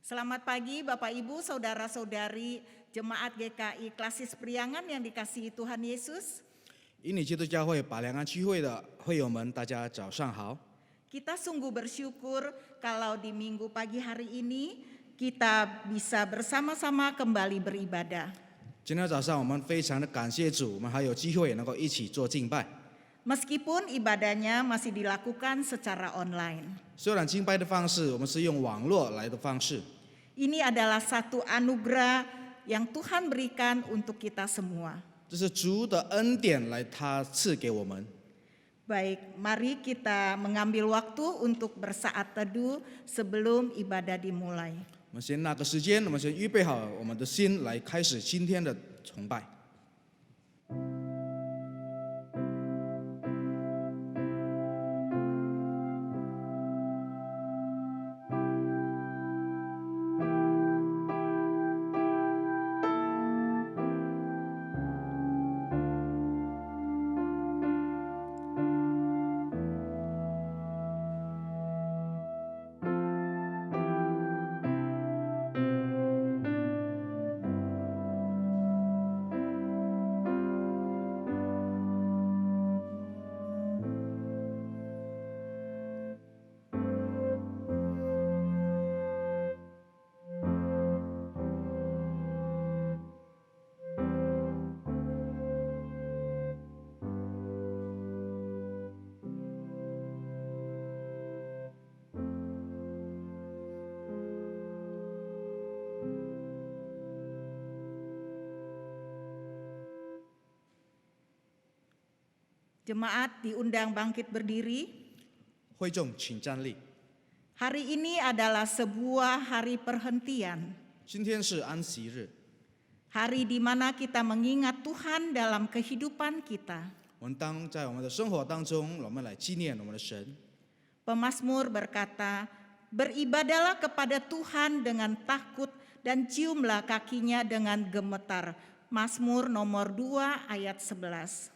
Selamat pagi Bapak Ibu, Saudara-saudari Jemaat GKI Klasis Priangan yang dikasihi Tuhan Yesus. 印尼基督教会百良安区会的会友们，大家早上好。 Kita sungguh bersyukur kalau di minggu pagi hari ini kita bisa bersama-sama kembali beribadah. 今天早上我们非常的感谢主，我们还有机会能够一起做敬拜。 Meskipun ibadahnya masih dilakukan secara online. 虽然敬拜的方式我们是用网络来的方式， Ini adalah satu anugerah yang Tuhan berikan untuk kita semua. 这是主的恩典来他赐给我们。 Baik, mari kita mengambil waktu untuk bersaat teduh sebelum ibadah dimulai. 我们先拿个时间，我们先预备好我们的心来开始今天的崇拜。 Jemaat diundang bangkit berdiri. 会众请站立。 Hari ini adalah sebuah hari perhentian. 今天是安息日， Hari di mana kita mengingat Tuhan dalam kehidupan kita. 我们当在我们的生活当中，我们来纪念我们的神。 Pemazmur berkata, beribadalah kepada Tuhan dengan takut dan ciumlah kakinya dengan gemetar. Mazmur nomor 2 ayat 11.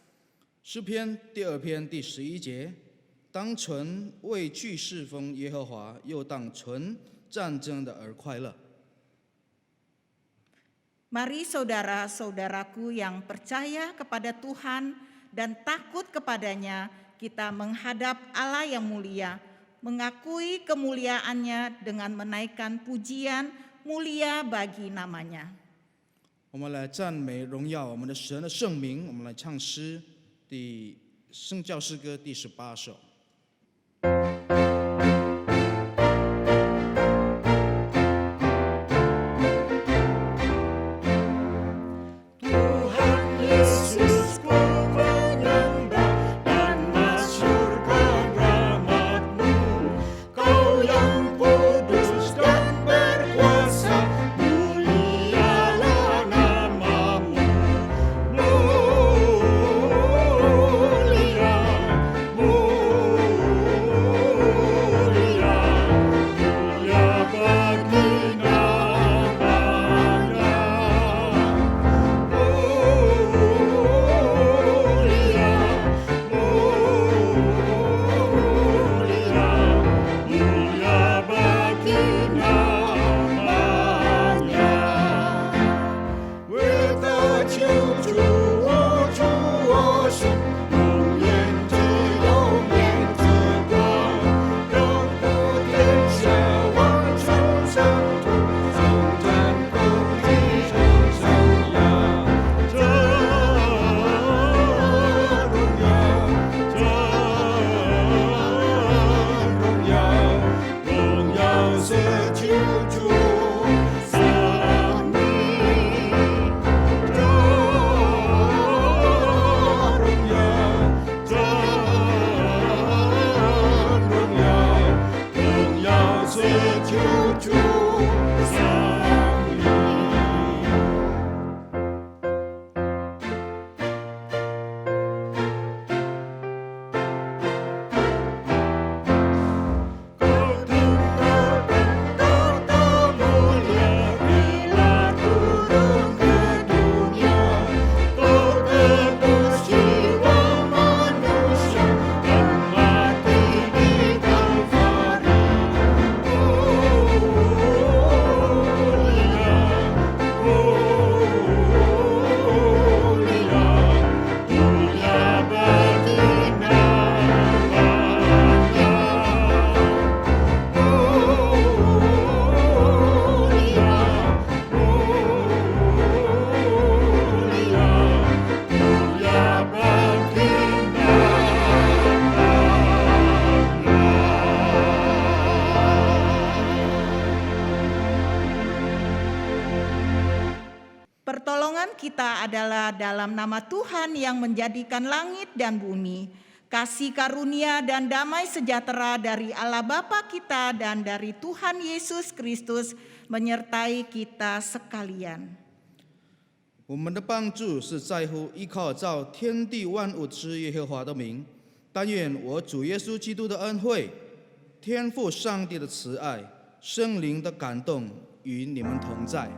诗篇第2篇第11节，当存畏惧侍奉耶和华，又当存战争的而快乐。 Mari saudara-saudaraku yang percaya kepada Tuhan dan takut kepadanya, kita menghadap Allah yang mulia, mengakui kemuliaannya dengan menaikkan pujian mulia bagi namanya. 我们来赞美荣耀我们的神的圣名，我们来唱诗圣教诗歌第18首。 Mulia, mulia. Doakan kita adalah dalam nama Tuhan yang menjadikan langit dan bumi. Kasih karunia dan damai sejahtera dari Allah Bapa kita dan dari Tuhan Yesus Kristus menyertai kita sekalian. 我们的帮助是在乎依靠造天地万物之耶和华的名。但愿我主耶稣基督的恩惠、天父上帝的慈爱、圣灵的感动与你们同在。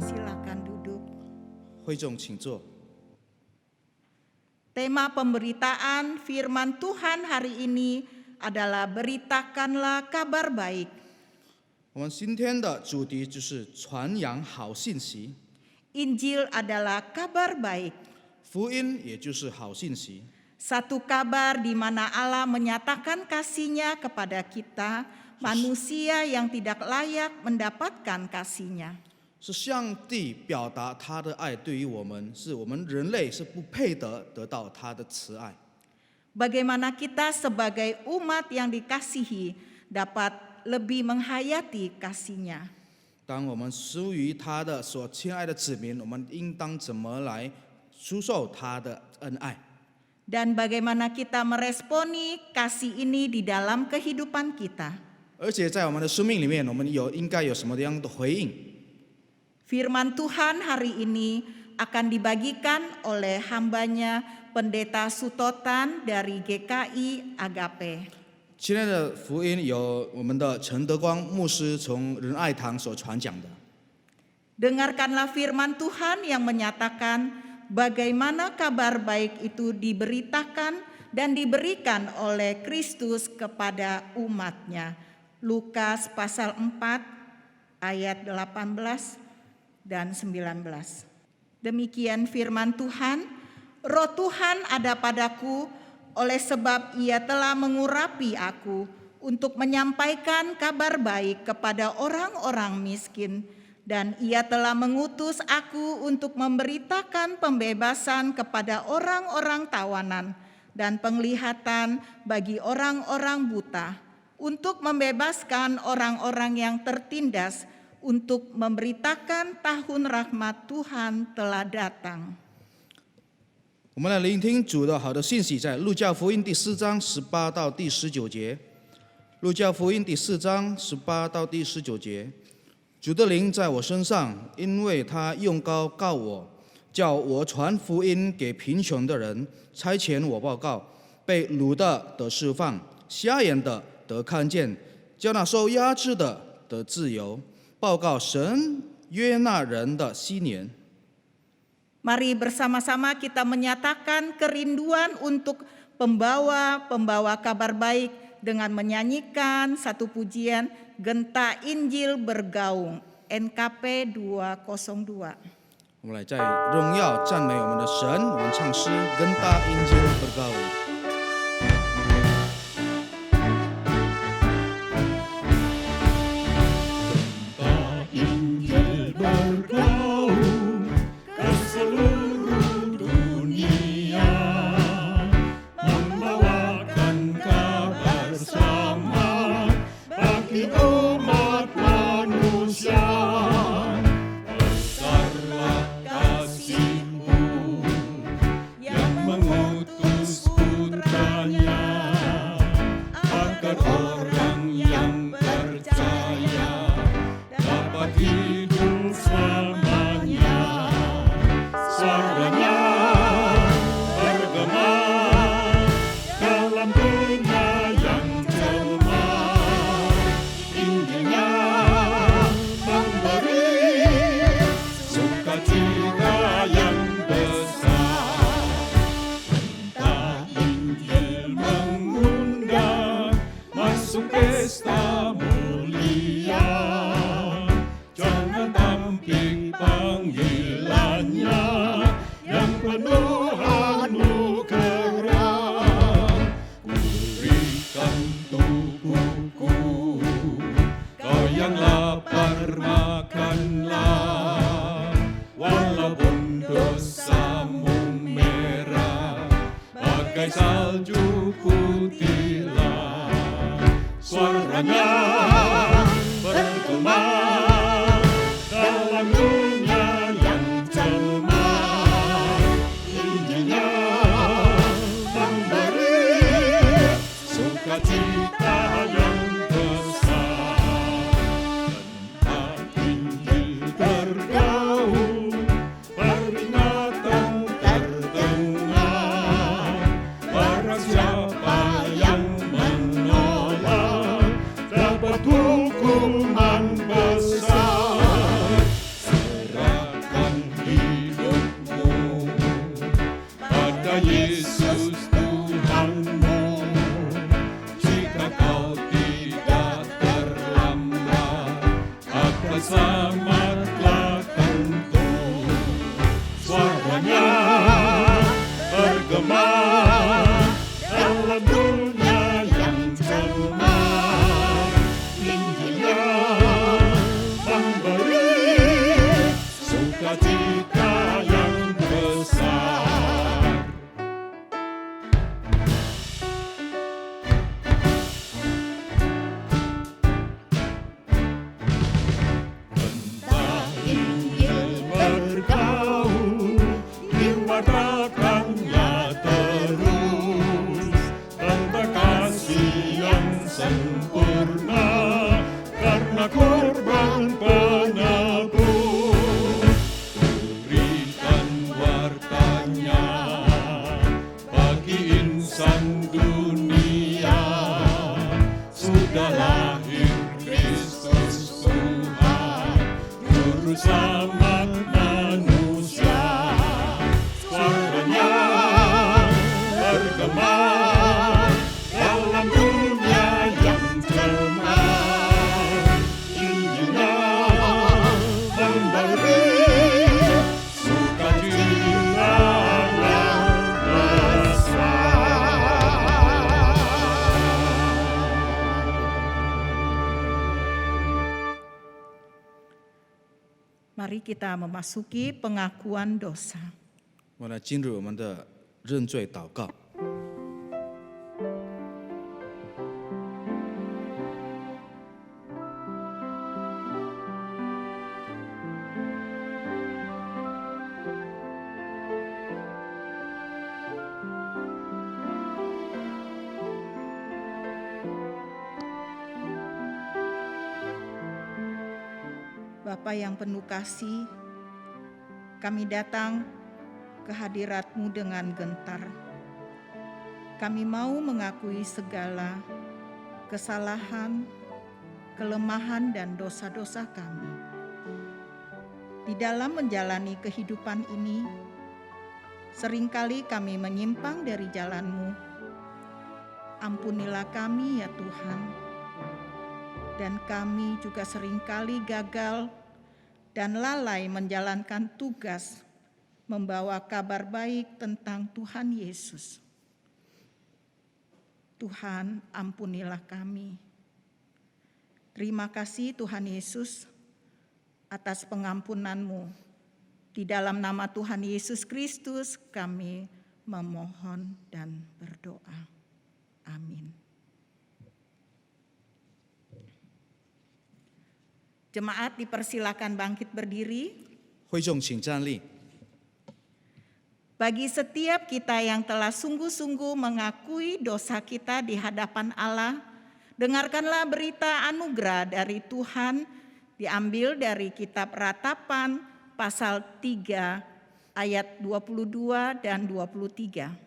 Silakan duduk. 会众请坐。 Tema pemberitaan firman Tuhan hari ini adalah beritakanlah kabar baik. 我们今天的主题就是传扬好信息， Injil adalah kabar baik. 福音也就是好信息， Satu kabar di mana Allah menyatakan kasih-Nya kepada kita, manusia yang tidak layak mendapatkan kasih-Nya. 是上帝表达他的爱对于我们，是我们人类是不配得到他的慈爱。 Bagaimana kita sebagai umat yang dikasihi dapat lebih menghayati kasih-Nya. 当我们属于他的所亲爱的子民，我们应当怎么来出售他的恩爱？ Dan bagaimana kita meresponi kasih ini di dalam kehidupan kita. 而且在我们的生命里面，我们应该有什么样的回应？ Firman Tuhan hari ini akan dibagikan oleh hambanya Pendeta Sutotan dari GKI Agape. 今天的福音由我们的陈德光牧师从仁爱堂所传讲的。 Dengarkanlah firman Tuhan yang menyatakan bagaimana kabar baik itu diberitakan dan diberikan oleh Kristus kepada umat-Nya. Lukas pasal 4 ayat 18 dan 19. Demikian firman Tuhan, Roh Tuhan ada padaku oleh sebab Ia telah mengurapi aku untuk menyampaikan kabar baik kepada orang-orang miskin, dan Ia telah mengutus aku untuk memberitakan pembebasan kepada orang-orang tawanan dan penglihatan bagi orang-orang buta, untuk membebaskan orang-orang yang tertindas, untuk memberitakan tahun rahmat Tuhan telah datang. 我们来聆听主的好的信息，在路加福音第4章18到第19节。路加福音第4章18到第19节，主的灵在我身上，因为他用膏告我，叫我传福音给贫穷的人，差遣我报告被掳的得释放，瞎眼的得看见，叫那受压制的得自由，报告神约纳人的新年。 Mari bersama-sama kita menyatakan kerinduan untuk pembawa kabar baik dengan menyanyikan satu pujian Genta Injil Bergaung NKP 202. 我们来在荣耀赞美我们的神，我们唱诗《跟大英经不高》。 Yang mengutusku bagai salju putihlah. Suaranya bergema dalam dunia yang cemas. Injilnya memberi sukacita yang besar. Tentang Injil tergaul, peringatan terdengar. Barang siapa yang menolak dapat hukuman besar. Serahkan hidupmu pada Yesus Tuhanmu. Jika kau tidak terlambat, akan selamatlah tentu. Suaranya bergema dalam dunia yang cemas. Injilnya memberi sukacita yang besar. Entah Injil bergaul, diwartakannya terus. Tentang kasih yang sempurna, karena korban penebus. Berikan wartanya bagi insan dunia. Sudah lahir Kristus Tuhan, Juru Selamat manusia. Suaranya bergema dalam dunia yang cemas. Injilnya memberi sukacita yang besar. Mari kita memasuki pengakuan dosa. 我们来进入我们的认罪祷告。 Bapa yang penuh kasih, kami datang ke hadirat-Mu dengan gentar. Kami mau mengakui segala kesalahan, kelemahan, dan dosa-dosa kami. Di dalam menjalani kehidupan ini, seringkali kami menyimpang dari jalan-Mu. Ampunilah kami ya Tuhan. Dan kami juga seringkali gagal dan lalai menjalankan tugas membawa kabar baik tentang Tuhan Yesus. Tuhan, ampunilah kami. Terima kasih Tuhan Yesus atas pengampunan-Mu. Di dalam nama Tuhan Yesus Kristus kami memohon dan berdoa. Amin. Jemaat dipersilakan bangkit berdiri. 会众请站立。 Bagi setiap kita yang telah sungguh-sungguh mengakui dosa kita di hadapan Allah, dengarkanlah berita anugerah dari Tuhan diambil dari kitab Ratapan pasal 3 ayat 22 dan 23.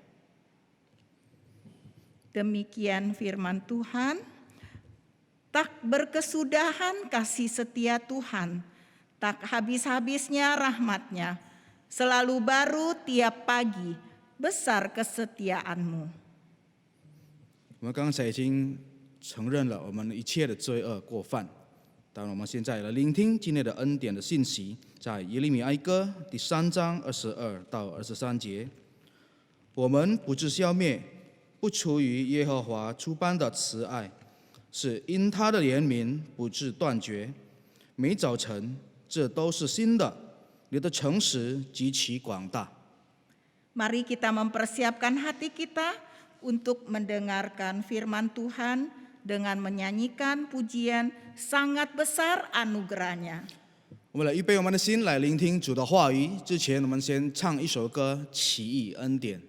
Demikian firman Tuhan. Tak berkesudahan kasih setia Tuhan, tak habis-habisnya rahmat-Nya, selalu baru tiap pagi, besar kesetiaan-Mu. 我们刚才已经承认了我们一切的罪恶过犯，但我们现在来聆听今天的恩典的信息，在耶利米哀歌第3章22到23节。我们不致消灭，不出于耶和华出般的慈爱。 是因他的怜悯不致断绝，每早晨这都是新的，你的诚实极其广大。Mari kita mempersiapkan hati kita untuk mendengarkan firman Tuhan dengan menyanyikan pujian sangat besar anugerahnya. 我们来预备我们的心来聆听主的话语。之前，我们先唱一首歌《奇异恩典》。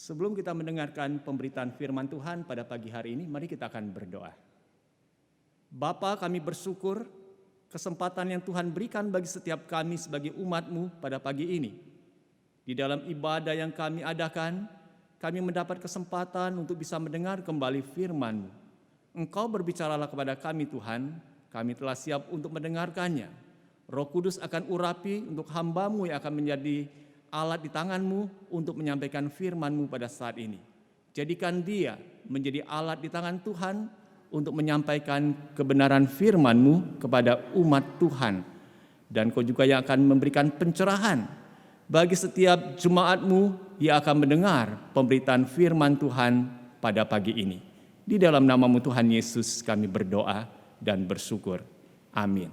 Sebelum kita mendengarkan pemberitaan firman Tuhan pada pagi hari ini, mari kita akan berdoa. Bapa, kami bersyukur kesempatan yang Tuhan berikan bagi setiap kami sebagai umat-Mu pada pagi ini. Di dalam ibadah yang kami adakan, kami mendapat kesempatan untuk bisa mendengar kembali firman-Mu. Engkau berbicaralah kepada kami Tuhan, kami telah siap untuk mendengarkannya. Roh Kudus akan urapi untuk hamba-Mu yang akan menjadi alat di tangan-Mu untuk menyampaikan firman-Mu pada saat ini. Jadikan dia menjadi alat di tangan Tuhan untuk menyampaikan kebenaran firman-Mu kepada umat Tuhan. Dan Kau juga yang akan memberikan pencerahan bagi setiap jemaat-Mu yang akan mendengar pemberitaan firman Tuhan pada pagi ini. Di dalam nama-Mu Tuhan Yesus kami berdoa dan bersyukur. Amin.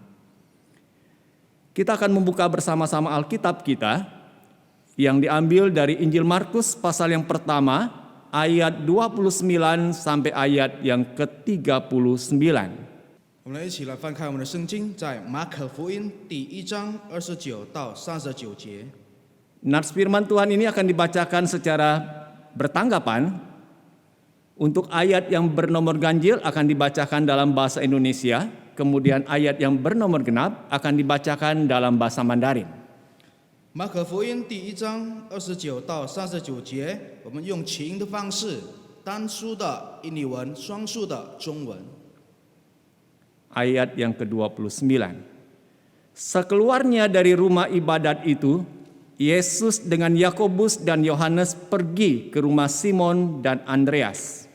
Kita akan membuka bersama-sama Alkitab kita yang diambil dari Injil Markus pasal yang pertama ayat 29 sampai ayat yang ke-39. 我们来一起来翻开我们的圣经，在马可福音第1章29到39节。 Nats firman Tuhan ini akan dibacakan secara bertanggapan Untuk ayat yang bernomor ganjil akan dibacakan dalam bahasa Indonesia, kemudian ayat yang bernomor genap akan dibacakan dalam bahasa Mandarin. 马可福音第1章29到39节，我们用起音的方式，单数的印尼文，双数的中文。 Ayat yang ke-29. Sekeluarnya dari rumah ibadat itu, Yesus dengan Yakobus dan Yohanes pergi ke rumah Simon dan Andreas.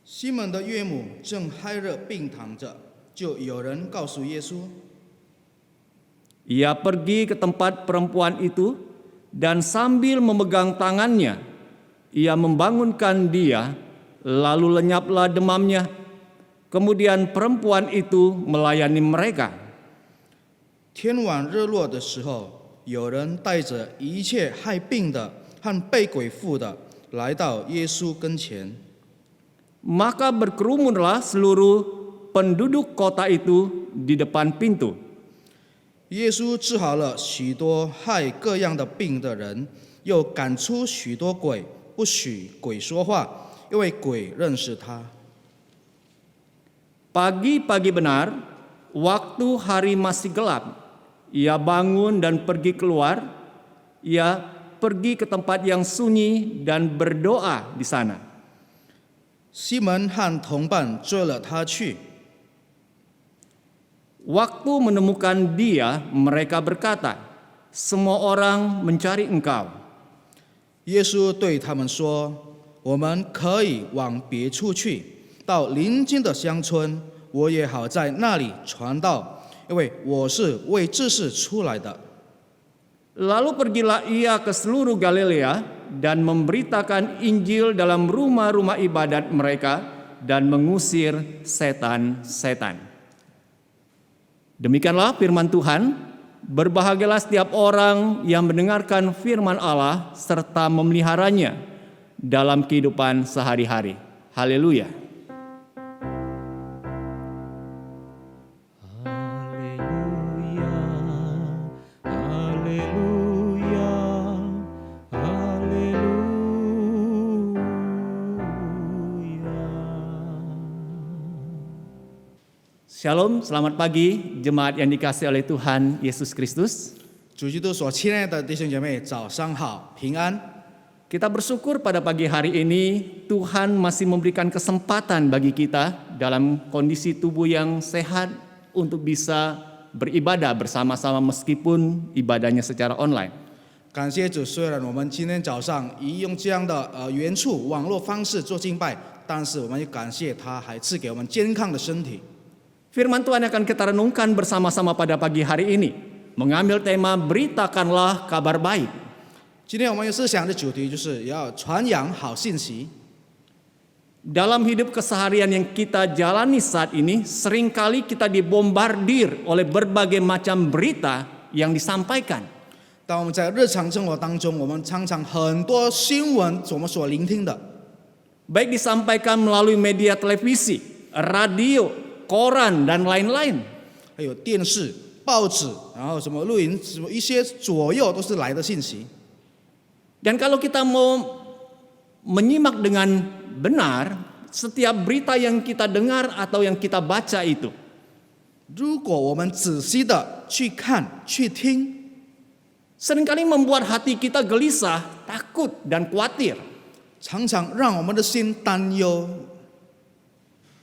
西门的岳母正嗨热病躺着，就有人告诉耶稣， Ia pergi ke tempat perempuan itu dan sambil memegang tangannya, ia membangunkan dia, lalu lenyaplah demamnya. Kemudian perempuan itu melayani mereka. 天晚日落的时候，有人带着一切害病的和被鬼附的来到耶稣跟前。 Maka berkerumunlah seluruh penduduk kota itu di depan pintu. 耶稣治好了许多害各样的病的人，又赶出许多鬼，不许鬼说话，因为鬼认识他。 Pagi-pagi benar, waktu hari masih gelap, ia bangun dan pergi keluar. Ia pergi ke tempat yang sunyi dan berdoa di sana. 西门和同伴追了他去。 Waktu menemukan dia, mereka berkata, "Semua orang mencari engkau." 耶稣对他们说：“我们可以往别处去，到邻近的乡村，我也好在那里传道，因为我是为这事出来的。” Lalu pergilah ia ke seluruh Galilea dan memberitakan Injil dalam rumah-rumah ibadat mereka dan mengusir setan-setan. Demikianlah firman Tuhan. Berbahagialah setiap orang yang mendengarkan firman Allah serta memeliharanya dalam kehidupan sehari-hari. Haleluya. Shalom, selamat pagi jemaat yang dikasihi oleh Tuhan Yesus Kristus. 主基督所亲爱的弟兄姐妹，早上好，平安。 Kita bersyukur pada pagi hari ini Tuhan masih memberikan kesempatan bagi kita dalam kondisi tubuh yang sehat untuk bisa beribadah bersama-sama meskipun ibadahnya secara online. 感谢主，虽然我们今天早上用这样的原处网络方式做敬拜，但是我们也感谢他，还赐给我们健康的身体。 Firman Tuhan akan kita renungkan bersama-sama pada pagi hari ini, mengambil tema beritakanlah kabar baik. 今天我们有思想的主题就是要传扬好信息。 Dalam hidup keseharian yang kita jalani saat ini, seringkali kita dibombardir oleh berbagai macam berita yang disampaikan. 当我们在日常生活当中，我们常常很多新闻我们所聆听的， Baik disampaikan melalui media televisi, radio, koran, dan lain-lain. 还有电视、报纸，然后什么录音，什么一些左右都是来的信息。 Dan kalau kita mau menyimak dengan benar setiap berita yang kita dengar atau yang kita baca itu, 如果我们仔细的去看、去听， seringkali membuat hati kita gelisah, takut, dan khawatir. 常常让我们的心担忧。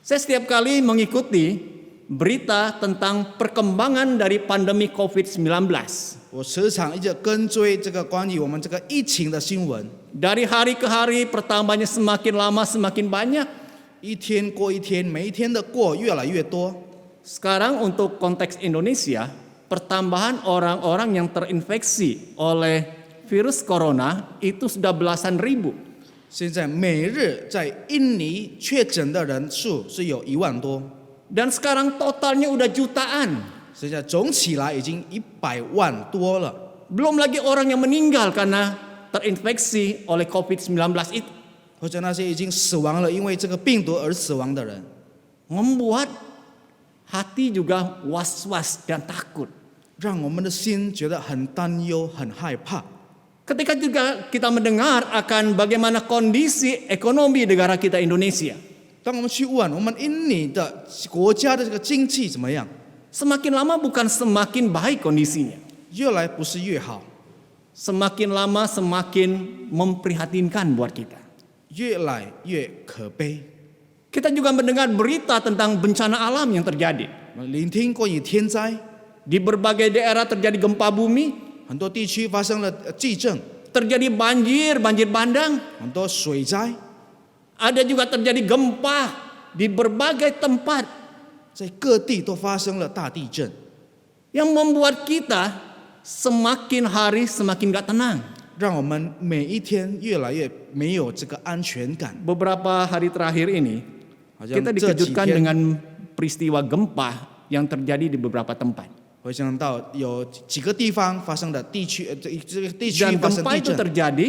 Saya setiap kali mengikuti berita tentang perkembangan dari pandemi COVID-19. 我时常一直跟追这个关于我们这个疫情的新闻， Dari hari ke hari pertambahannya semakin lama semakin banyak. 一天过一天，每一天的过越来越多。 Sekarang untuk konteks Indonesia, pertambahan orang-orang yang terinfeksi oleh virus corona itu sudah belasan ribu. 现在每日在印尼确诊的人数是有1万多， Dan sekarang totalnya udah jutaan. 现在总起来已经100万多了。 Belum lagi orang yang meninggal karena terinfeksi oleh COVID-19 itu. 或者那些已经死亡了，因为这个病毒而死亡的人， Membuat hati juga was-was dan takut. 让我们的心觉得很担忧、很害怕。Ketika juga kita mendengar akan bagaimana kondisi ekonomi negara kita Indonesia, 当我们去问我们印尼的国家的这个经济怎么样， semakin lama bukan semakin baik kondisinya. 越来不是越好， Semakin lama semakin memprihatinkan buat kita. 越来越可悲。 Kita juga mendengar berita tentang bencana alam yang terjadi. 我们聆听关于天灾， Di berbagai daerah terjadi gempa bumi, 很多地区发生了地震， terjadi banjir bandang, 很多水灾， ada juga terjadi gempa di berbagai tempat 在各地都发生了大地震， yang membuat kita semakin hari semakin gak tenang. 让我们每一天越来越没有这个安全感。 Beberapa hari terakhir ini 好像 kita 这几 dikejutkan 天 dengan peristiwa gempa yang terjadi di beberapa tempat. 回想到有几个地方发生的地区，这个地区 Dan 发生 gempa 地 itu 震， terjadi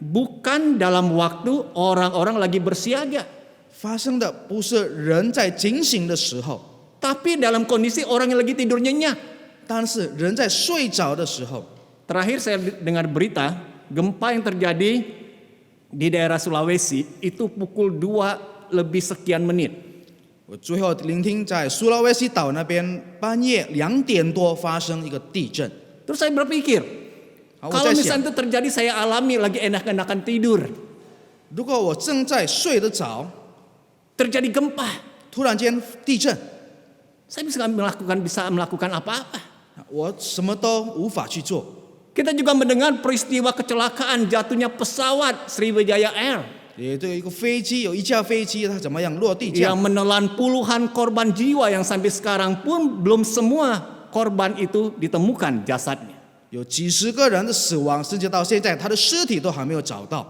bukan dalam waktu orang-orang lagi bersiaga, 发生的不是人在警醒的时候， tapi dalam kondisi orang yang lagi tidur nyenyak. 但是人在睡着的时候。 Terakhir saya dengar berita gempa yang terjadi di daerah Sulawesi itu pukul 2 lebih sekian menit. 我最后聆听在苏拉威西岛那边半夜2点多发生一个地震， Terus saya berpikir, 好，我 kalau 在想， misalnya itu terjadi saya alami lagi enak-enakan tidur, 如果我正在睡得着， terjadi gempa, 突然间地震， saya bisa melakukan apa-apa. 我什么都无法去做。 Kita juga mendengar peristiwa kecelakaan jatuhnya pesawat Sriwijaya Air 也这一个飞机有一架飞机它怎么样落地 yang 降， menelan puluhan korban jiwa yang sampai sekarang pun belum semua korban itu ditemukan jasadnya. 有几十个人的死亡，甚至到现在他的尸体都还没有找到。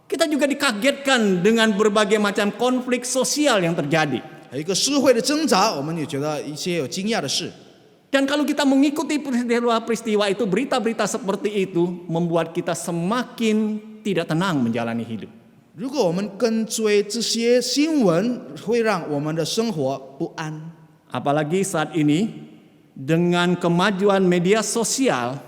Kita juga dikagetkan dengan berbagai macam konflik sosial yang terjadi. 还有一个社会的挣扎，我们也觉得一些有惊讶的事。 Dan kalau kita mengikuti peristiwa itu, berita-berita seperti itu membuat kita semakin tidak tenang menjalani hidup. 如果我们跟追这些新闻，会让我们的生活不安。 Apalagi saat ini dengan kemajuan media sosial,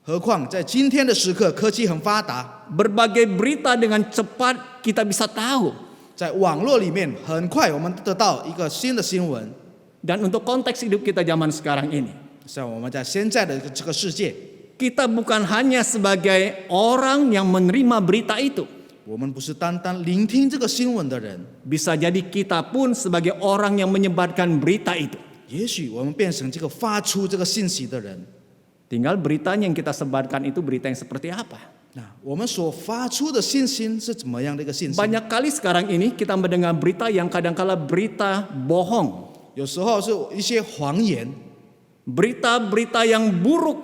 何况在今天的时刻，科技很发达， berbagai berita dengan cepat kita bisa tahu. 在网络里面，很快我们得到一个新的新闻。 Dan untuk konteks hidup kita zaman sekarang ini, 像我们在现在的这个世界， kita bukan hanya sebagai orang yang menerima berita itu. 我们不是单单聆听这个新闻的人， Bisa jadi kita pun sebagai orang yang menyebarkan berita itu. 也许我们变成这个发出这个信息的人。 Tinggal beritanya yang kita sebarkan itu berita yang seperti apa. 那我们所发出的信心是怎么样的一个信心？ Banyak kali sekarang ini kita mendengar berita yang kadang-kala berita bohong. 有时候是一些谎言， Berita-berita yang buruk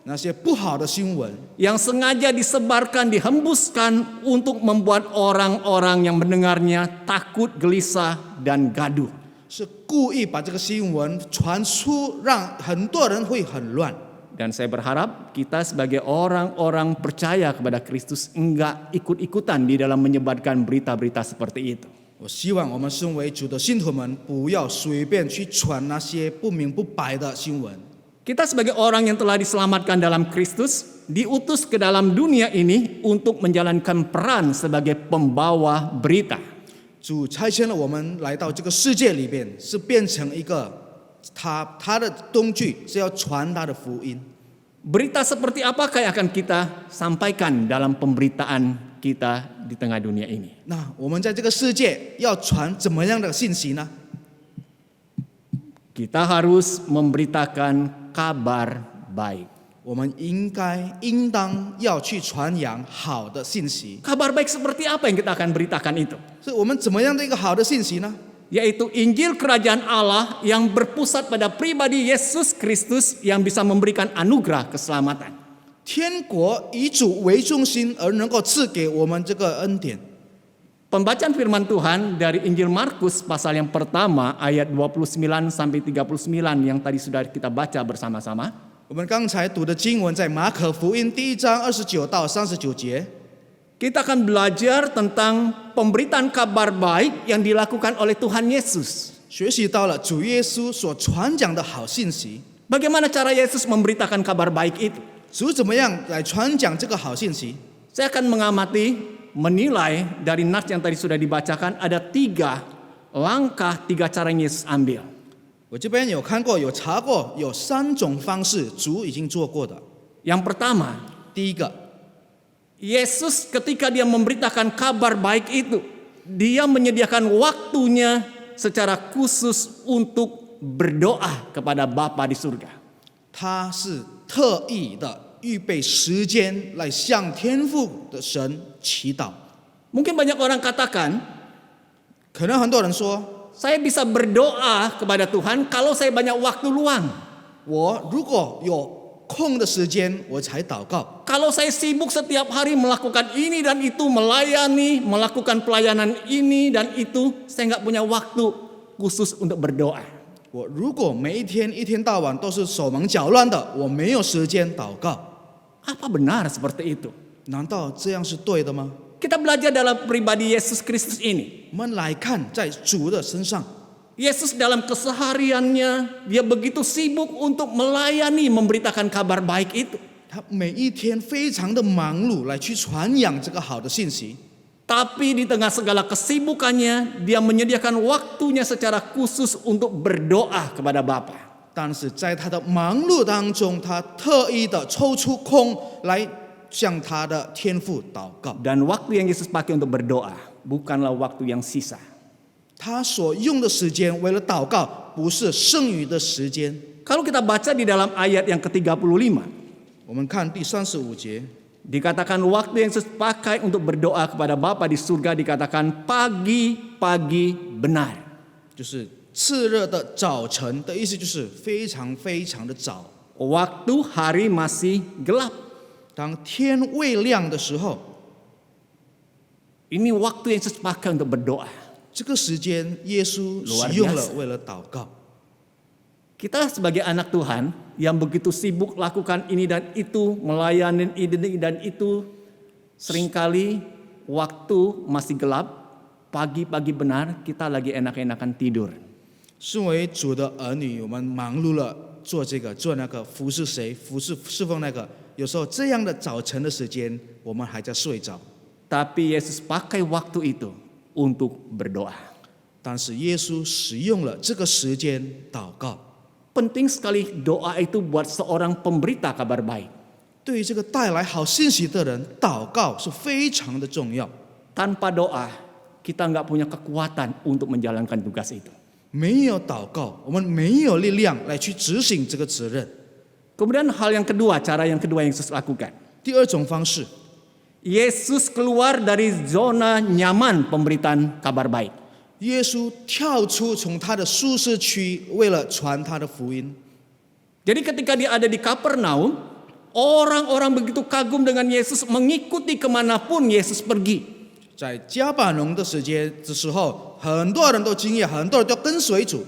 那些不好的新闻， yang sengaja disebarkan, dihembuskan untuk membuat orang-orang yang mendengarnya takut, gelisah, dan gaduh. 是故意把这个新闻传出，让很多人会很乱。 Dan saya berharap kita sebagai orang-orang percaya kepada Kristus enggak ikut-ikutan di dalam menyebarkan berita-berita seperti itu. 我希望我们身为主的信徒们，不要随便去传那些不明不白的新闻。 Kita sebagai orang yang telah diselamatkan dalam Kristus, diutus ke dalam dunia ini untuk menjalankan peran sebagai pembawa berita. 主差遣了我们来到这个世界里边，是变成一个他的工具，是要传他的福音。 Berita seperti apakah yang akan kita sampaikan dalam pemberitaan kita di tengah dunia ini? 那我们在这个世界要传怎么样的信息呢？ Kita harus memberitakan kabar baik. 我们应当要去传扬好的信息。 Kabar baik seperti apa yang kita akan beritakan itu? 是我们怎么样的一个好的信息呢？ Yaitu Injil Kerajaan Allah yang berpusat pada pribadi Yesus Kristus yang bisa memberikan anugerah keselamatan. 天国以主为中心，而能够赐给我们这个恩典。 Pembacaan firman Tuhan dari Injil Markus pasal yang pertama ayat 29 sampai 39 yang tadi sudah kita baca bersama-sama. 我们刚才读的经文在马可福音第1章29到39节。 Kita akan belajar tentang pemberitaan kabar baik yang dilakukan oleh Tuhan Yesus. 学习到了主耶稣所传讲的好信息， Bagaimana cara Yesus memberitakan kabar baik itu? 主怎么样来传讲这个好信息？ Saya akan menilai dari nas yang tadi sudah dibacakan ada 3 langkah, 3 cara yang Yesus ambil. 我这边有看过，有查过，有3种方式主已经做过的。 Yang pertama, 第一个， Yesus ketika dia memberitakan kabar baik itu, dia menyediakan waktunya secara khusus untuk berdoa kepada Bapa di surga. 他是特意的预备时间来向天父的神祈祷。 Mungkin banyak orang katakan, 可能很多人说， saya bisa berdoa kepada Tuhan kalau saya banyak waktu luang. 我如果有空的时间，我才祷告。 Kalau saya sibuk setiap hari melakukan ini dan itu, melayani, melakukan pelayanan ini dan itu, saya nggak punya waktu khusus untuk berdoa. 我如果每一天一天到晚都是手忙脚乱的，我没有时间祷告。 Apa benar seperti itu? 难道这样是对的吗？ Kita belajar dalam pribadi Yesus Kristus ini. 我们来看在主的身上， Yesus dalam kesehariannya, dia begitu sibuk untuk melayani, memberitakan kabar baik itu. 他每一天非常的忙碌来去传扬这个好的信息。 Tapi di tengah segala kesibukannya, dia menyediakan waktunya secara khusus untuk berdoa kepada Bapa. 但是在他的忙碌当中，他特意的抽出空来向他的天父祷告。 Dan waktu yang Yesus pakai untuk berdoa bukanlah waktu yang sisa. 他所用的时间为了祷告，不是剩余的时间。 Kalau kita baca di dalam ayat yang ke-35, 我们看第35节， dikatakan waktu yang Yesus pakai untuk berdoa kepada Bapa di surga dikatakan pagi-pagi benar. 就是炽热的早晨的意思，就是非常非常的早。 Waktu hari masih gelap. 当天未亮的时候， Ini waktu yang Yesus pakai untuk berdoa. 这个时间耶稣使用了为了祷告。 Kita sebagai anak Tuhan yang begitu sibuk lakukan ini dan itu, melayani ini dan itu, seringkali waktu masih gelap, pagi-pagi benar kita lagi enak-enakan tidur. 身为主的儿女，我们忙碌了做这个做那个，服侍谁，侍奉那个。有时候这样的早晨的时间，我们还在睡着。 Tapi Yesus pakai waktu itu untuk berdoa. 但是耶稣使用了这个时间祷告。 Penting sekali doa itu buat seorang pemberita kabar baik. 对于这个带来好信息的人，祷告是非常的重要。 Tanpa doa, kita nggak punya kekuatan untuk menjalankan tugas itu. 没有祷告，我们没有力量来去执行这个责任。 Kemudian hal yang kedua, cara yang kedua yang Yesus lakukan. 第二种方式， Yesus keluar dari zona nyaman pemberitaan kabar baik. 耶稣跳出从他的舒适区，为了传他的福音。 Jadi ketika dia ada di Kapernaum, orang-orang begitu kagum dengan Yesus, mengikuti kemanapun Yesus pergi. 在加百农的时候，很多人都惊讶，很多人都跟随主。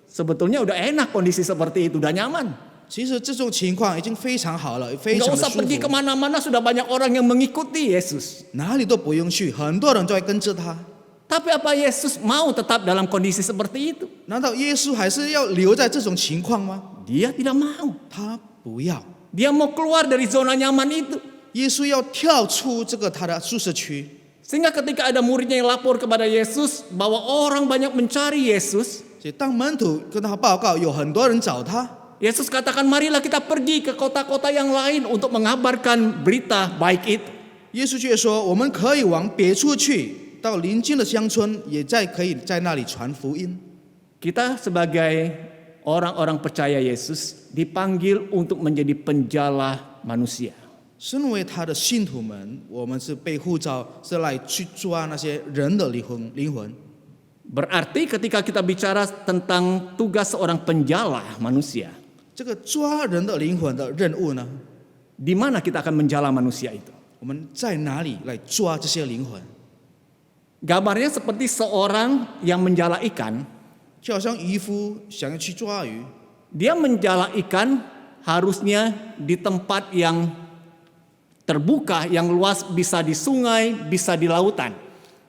Sebetulnya udah enak kondisi seperti itu, udah nyaman. 其实这种情况已经非常好了，非 Nggak 常的 usah 舒 pergi 服， kemana-mana, sudah banyak orang yang mengikuti Yesus. 哪里都不用去，很多人都会跟着他。 Tapi apa Yesus mau tetap dalam kondisi seperti itu? 难道耶稣还是要留在这种情况吗？ Dia tidak mau. 他不要， Dia mau keluar dari zona nyaman itu. 耶稣要跳出这个他的舒适区。 Sehingga ketika ada muridnya yang lapor kepada Yesus bahwa orang banyak mencari Yesus, 所以当门徒跟他报告有很多人找他， Yesus katakan marilah kita pergi ke kota-kota yang lain untuk mengabarkan berita baik itu. 耶稣却说我们可以往别处去，到邻近的乡村，也可以在那里传福音。 Kita sebagai orang-orang percaya Yesus dipanggil untuk menjadi penjala manusia. 身为他的信徒们，我们是被呼召，是来去抓那些人的灵魂。 Berarti ketika kita bicara tentang tugas seorang penjala manusia, 这个抓人的灵魂的任务呢， di mana kita akan menjala manusia itu? 我们在哪里来抓这些灵魂？ Gambarnya seperti seorang yang menjala ikan. 就好像渔夫想要去抓鱼， Dia menjala ikan harusnya di tempat yang terbuka, yang luas, bisa di sungai, bisa di lautan.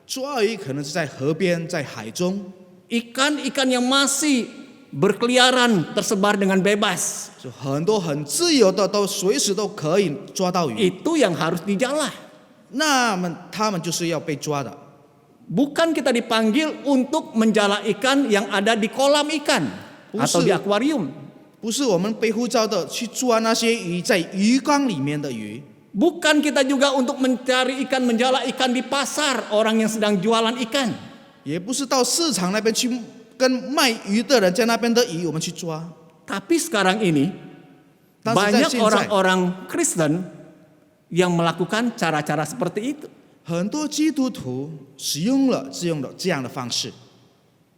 抓鱼可能是在河边，在海中。 Ikan-ikan yang masih berkeliaran tersebar dengan bebas. 就很多很自由的，都随时都可以抓到鱼。 Itu yang harus dijalah. 那么他们就是要被抓的， Bukan kita dipanggil untuk menjala ikan yang ada di kolam ikan atau di akuarium. 不是我们被呼召的去抓那些鱼在鱼缸里面的鱼， Bukan kita juga untuk mencari ikan, menjala ikan di pasar orang yang sedang jualan ikan. 也不是到市场那边去跟卖鱼的人在那边的鱼我们去抓。 Tapi sekarang ini 但是在 banyak 现在， orang-orang Kristen yang melakukan cara-cara seperti itu. 很多基督徒使用了这样的方式，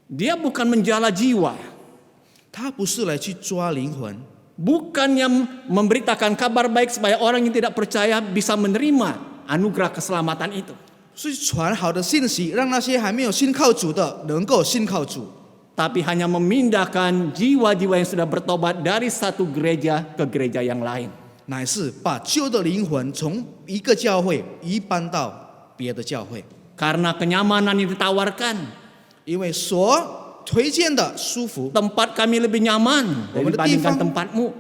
Dia bukan menjala jiwa, 他不是来去抓灵魂， bukannya memberitakan kabar baik supaya orang yang tidak percaya bisa menerima anugerah keselamatan itu. 是传好的信息，让那些还没有信靠主的能够信靠主， Tapi hanya memindahkan jiwa-jiwa yang sudah bertobat dari satu gereja ke gereja yang lain. 乃是把旧的灵魂从一个教会移搬到别的教会， Karena kenyamanan yang ditawarkan, 因为所推荐的舒服， tempat kami lebih nyaman dibandingkan tempatmu.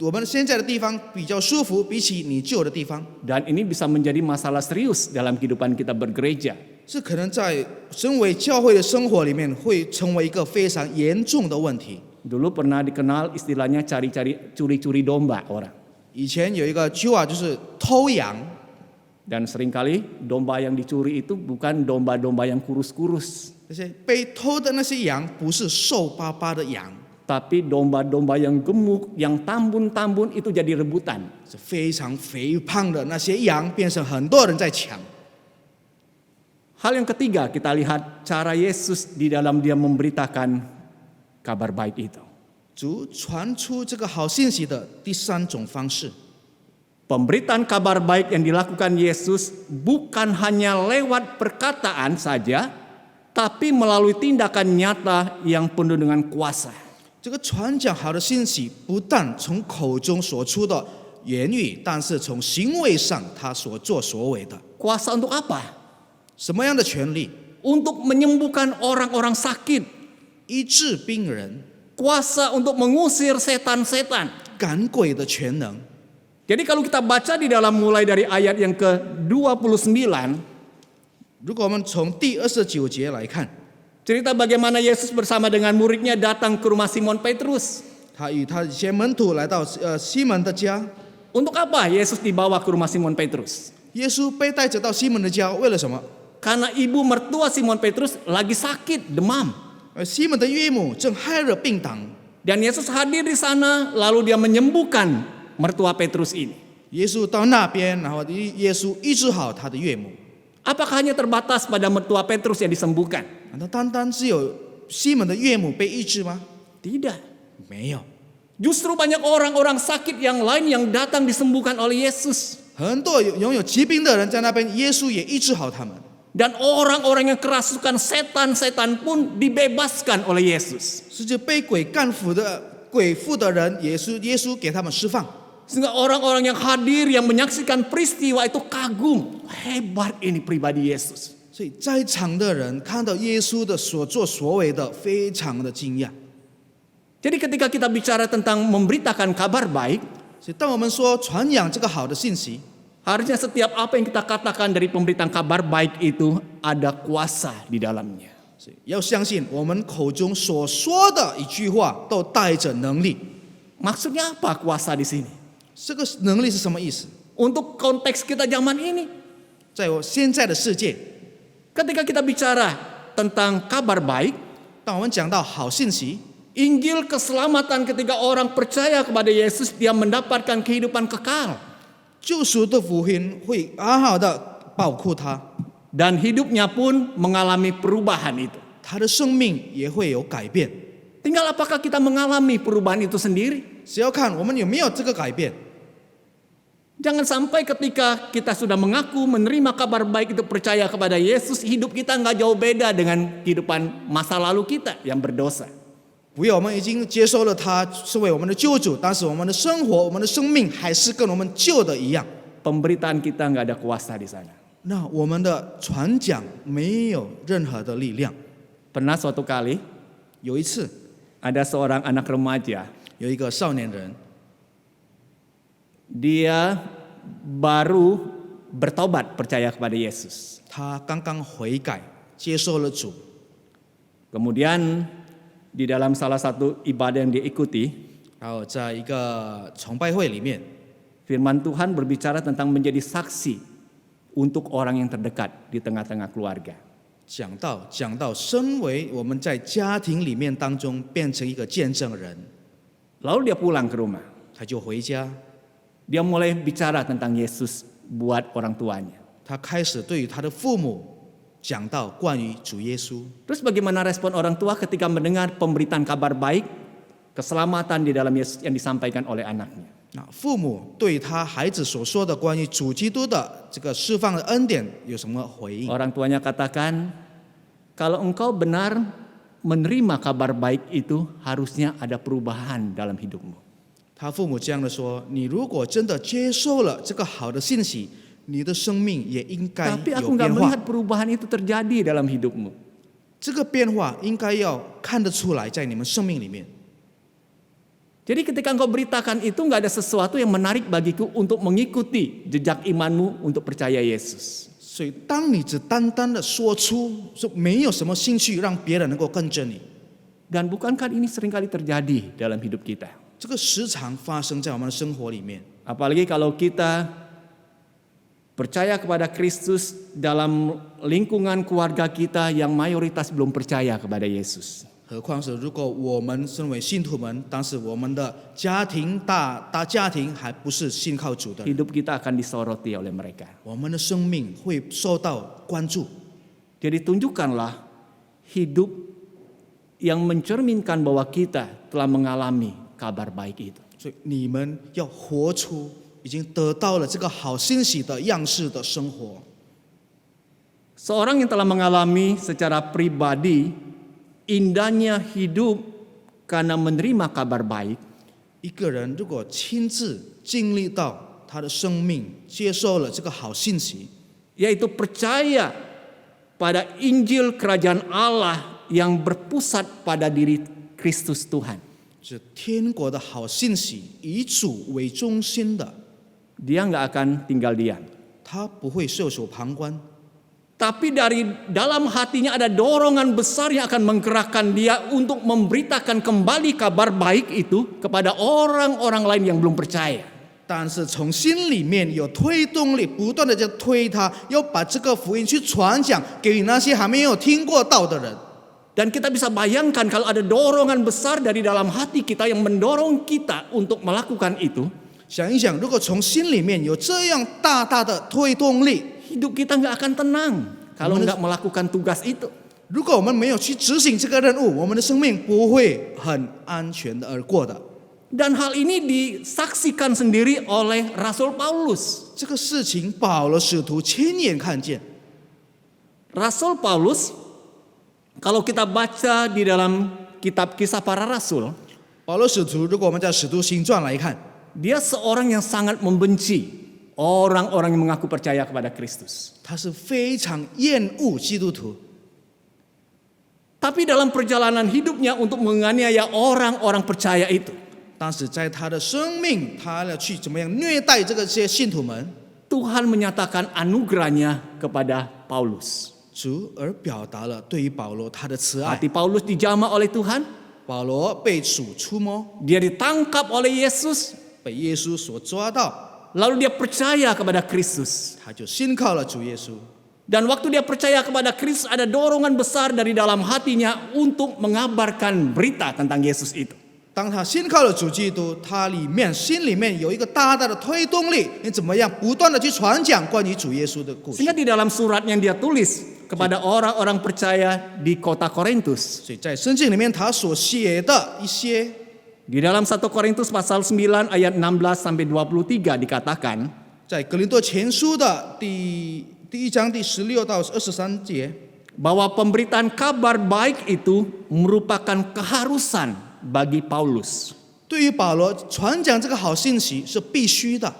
我们现在的地方比较舒服，比起你旧的地方， Dan ini bisa menjadi masalah serius dalam kehidupan kita bergereja. 这可能在身为教会的生活里面会成为一个非常严重的问题。 Dulu pernah dikenal istilahnya curi-curi domba orang. 以前有一个句话就是偷羊， Dan seringkali domba yang dicuri itu bukan domba-domba yang kurus-kurus, 那些被偷的那些羊不是瘦巴巴的羊， tapi domba-domba yang gemuk, yang tambun-tambun itu jadi rebutan. 是非常肥胖的那些羊，变成很多人在抢。 Hal yang ketiga, kita lihat cara Yesus di dalam dia memberitakan kabar baik itu. 主传出这个好信息的第三种方式， Pemberitaan kabar baik yang dilakukan Yesus bukan hanya lewat perkataan saja, tapi melalui tindakan nyata yang penuh dengan kuasa. 这个传讲好的信息不但从口中所出的言语，但是从行为上他所作所为的， Kuasa untuk apa? 什么样的权利？ Untuk menyembuhkan orang-orang sakit. 医治病人、 Kuasa untuk mengusir setan-setan. 赶鬼的全能。 Jadi kalau kita baca di dalam mulai dari ayat yang ke-29, 如果我们从第29节来看， cerita bagaimana Yesus bersama dengan muridnya datang ke rumah Simon Petrus. 他与他一些门徒来到西门的家， Untuk apa Yesus dibawa ke rumah Simon Petrus? 耶稣被带着到西门的家，为了什么？ Karena ibu mertua Simon Petrus lagi sakit, demam. 西门的岳母正害了病党， Dan Yesus hadir di sana, lalu dia menyembuhkan mertua Petrus ini. 耶稣到那边，然后耶稣医治好他的岳母。 Apakah hanya terbatas pada mertua Petrus yang disembuhkan? 难道单单只有西门的岳母被医治吗？ Tidak. 没有， Justru banyak orang-orang sakit yang lain yang datang disembuhkan oleh Yesus. 很多拥有疾病的人在那边，耶稣也医治好他们。 Dan orang-orang yang kerasukan setan-setan pun dibebaskan oleh Yesus. 甚至被鬼附的人，耶稣给他们释放。 Sehingga orang-orang yang hadir, yang menyaksikan peristiwa itu kagum. Hebat ini pribadi Yesus. 所以在场的人看到耶稣的所作所为的，非常的惊讶。 Jadi ketika kita bicara tentang memberitakan kabar baik, 所以当我们说传扬这个好的信息， harusnya setiap apa yang kita katakan dari pemberitaan kabar baik itu ada kuasa di dalamnya. 所以要相信我们口中所说的一句话都带着能力。 Maksudnya apa kuasa di sini? 这个能力是什么意思？ Untuk konteks kita zaman ini, 在我现在的世界， ketika kita bicara tentang kabar baik, 当我们讲到好信息， Injil keselamatan ketika orang percaya kepada Yesus, dia mendapatkan kehidupan kekal. 救赎的福音会好好的保护他， Dan hidupnya pun mengalami perubahan itu. 他的生命也会有改变。 Tinggal apakah kita mengalami perubahan itu sendiri? 只要看我们有没有这个改变。 Jangan sampai ketika kita sudah mengaku menerima kabar baik itu, percaya kepada Yesus, hidup kita nggak jauh beda dengan kehidupan masa lalu kita yang berdosa. 不要我们已经接受了他是为我们的救主，但是我们的生活、我们的生命还是跟我们旧的一样。 Pemberitaan kita nggak ada kuasa di sana. 那我们的传讲没有任何的力量。 Pernah suatu kali 有一次， ada seorang anak remaja. 有一个少年人， Dia baru bertobat percaya kepada Yesus. 他刚刚悔改，接受了主。 Kemudian di dalam salah satu ibadah yang dia ikuti, 然后在一个崇拜会里面， firman Tuhan berbicara tentang menjadi saksi untuk orang yang terdekat di tengah-tengah keluarga. 讲到，身为我们在家庭里面当中变成一个见证人， Lalu dia pulang ke rumah. 他就回家， Dia mulai bicara tentang Yesus buat orang tuanya. 他开始对于他的父母讲到关于主耶稣。 Terus bagaimana respon orang tua ketika mendengar pemberitaan kabar baik, keselamatan di dalam Yesus yang disampaikan oleh anaknya? 那父母对他孩子所说的关于主基督的这个释放的恩典有什么回应？ Orang tuanya katakan, kalau engkau benar menerima kabar baik itu, harusnya ada perubahan dalam hidupmu. 他父母这样的说：“你如果真的接受了这个好的信息，你的生命也应该 Tapi 有 aku nggak 变化。 melihat perubahan itu terjadi dalam hidupmu. 这个变化应该要看得出来，在你们生命里面。 Jadi ketika engkau beritakan itu, nggak ada sesuatu yang menarik bagiku untuk mengikuti jejak imanmu untuk percaya Yesus. 所以，当你只单单的说出，说没有什么兴趣让别人能够跟着你， Dan bukankah ini seringkali terjadi dalam hidup kita? 这个时常发生在我们的生活里面。 Apalagi kalau kita percaya kepada Kristus dalam lingkungan keluarga kita yang mayoritas belum percaya kepada Yesus. 何况是如果我们身为信徒们，但是我们的家庭大家庭还不是信靠主的人， Hidup kita akan disoroti oleh mereka. 我们的生命会受到关注。 Jadi tunjukkanlah hidup yang mencerminkan bahwa kita telah mengalami kabar baik itu. 所以你们要活出已经得到了这个好欣喜的样式的生活。 Seorang yang telah mengalami secara pribadi indahnya hidup karena menerima kabar baik, 一个人如果亲自经历到他的生命接受了这个好信息， yaitu percaya pada Injil Kerajaan Allah yang berpusat pada diri Kristus Tuhan. 是天国的好信息，以主为中心的， Dia nggak akan tinggal diam. 他不会袖手旁观。 Tapi dari dalam hatinya ada dorongan besar yang akan menggerakkan dia untuk memberitakan kembali kabar baik itu kepada orang-orang lain yang belum percaya. 但是从心里面有推动力，不断的在推他，要把这个福音去传讲给那些还没有听过道的人。 Dan kita bisa bayangkan kalau ada dorongan besar dari dalam hati kita yang mendorong kita untuk melakukan itu, 想一想，如果从心里面有这样大大的推动力， hidup kita nggak akan tenang kalau nggak melakukan tugas itu. 如果我们没有去执行这个任务，我们的生命不会很安全的而过的。 Dan hal ini disaksikan sendiri oleh Rasul Paulus. 这个事情，保罗使徒亲眼看见。 Rasul Paulus, kalau kita baca di dalam kitab Kisah Para Rasul, 保罗使徒，如果我们在使徒行传来看， dia seorang yang sangat membenci orang-orang yang mengaku percaya kepada Kristus. 他是非常厌恶基督徒， Tapi dalam perjalanan hidupnya untuk menganiaya orang-orang percaya itu, 但是在他的生命，他要去怎么样虐待这些信徒们， Tuhan menyatakan anugerahnya kepada Paulus. 主而表达了对于保罗他的慈爱。 Hati Paulus dijamah oleh Tuhan, 保罗被主触摸， dia ditangkap oleh Yesus, 被耶稣所抓到， lalu dia percaya kepada Kristus. 他就信靠了主耶稣。 Dan waktu dia percaya kepada Kristus, ada dorongan besar dari dalam hatinya untuk mengabarkan berita tentang Yesus itu. 当他信靠了主基督，他心里面有一个大大的推动力，你怎么样不断的去传讲关于主耶稣的故事。 Sehingga di dalam surat yang dia tulis kepada orang-orang percaya di kota Korintus, 所以在圣经里面，他所写的一些， di dalam 1 Korintus pasal 9 ayat 16 sampai 23 dikatakan, 在格林多前书的第1章第16到23节， bahwa pemberitaan kabar baik itu merupakan keharusan bagi Paulus. 对于保罗传讲这个好信息是必须的。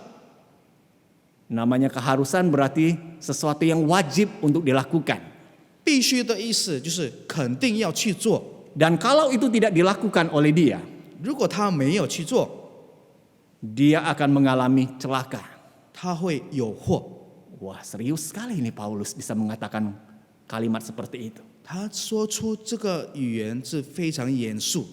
Namanya keharusan berarti sesuatu yang wajib untuk dilakukan. 必须的意思就是肯定要去做。Dan kalau itu tidak dilakukan oleh dia, 如果他没有去做， dia akan mengalami celaka. 他会有祸。 Wah, serius sekali ini Paulus bisa mengatakan kalimat seperti itu. 他说出这个语言是非常严肃。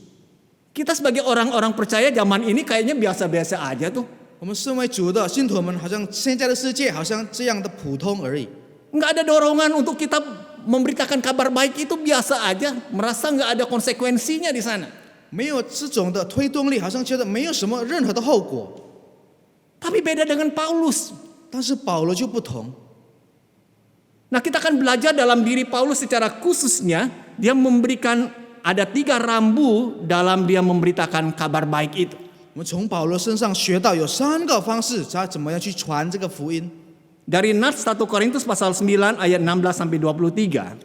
Kita sebagai orang-orang percaya zaman ini kayaknya biasa-biasa aja tuh. 我们身为主的信徒们，好像现在的世界好像这样的普通而已， Nggak ada dorongan untuk kita memberitakan kabar baik, itu biasa aja. Merasa nggak ada konsekuensinya di sana. 没有这种的推动力，好像觉得没有什么任何的后果。 Tapi beda dengan Paulus. 但是保罗就不同， Nah, kita akan belajar dalam diri Paulus secara khususnya. Dia memberikan ada 3 rambu dalam dia memberitakan kabar baik itu. 我们从保罗身上学到有3个方式，他怎么样去传这个福音。 Dari Nats 1 Korintus pasal 9 ayat 16 sampai 23.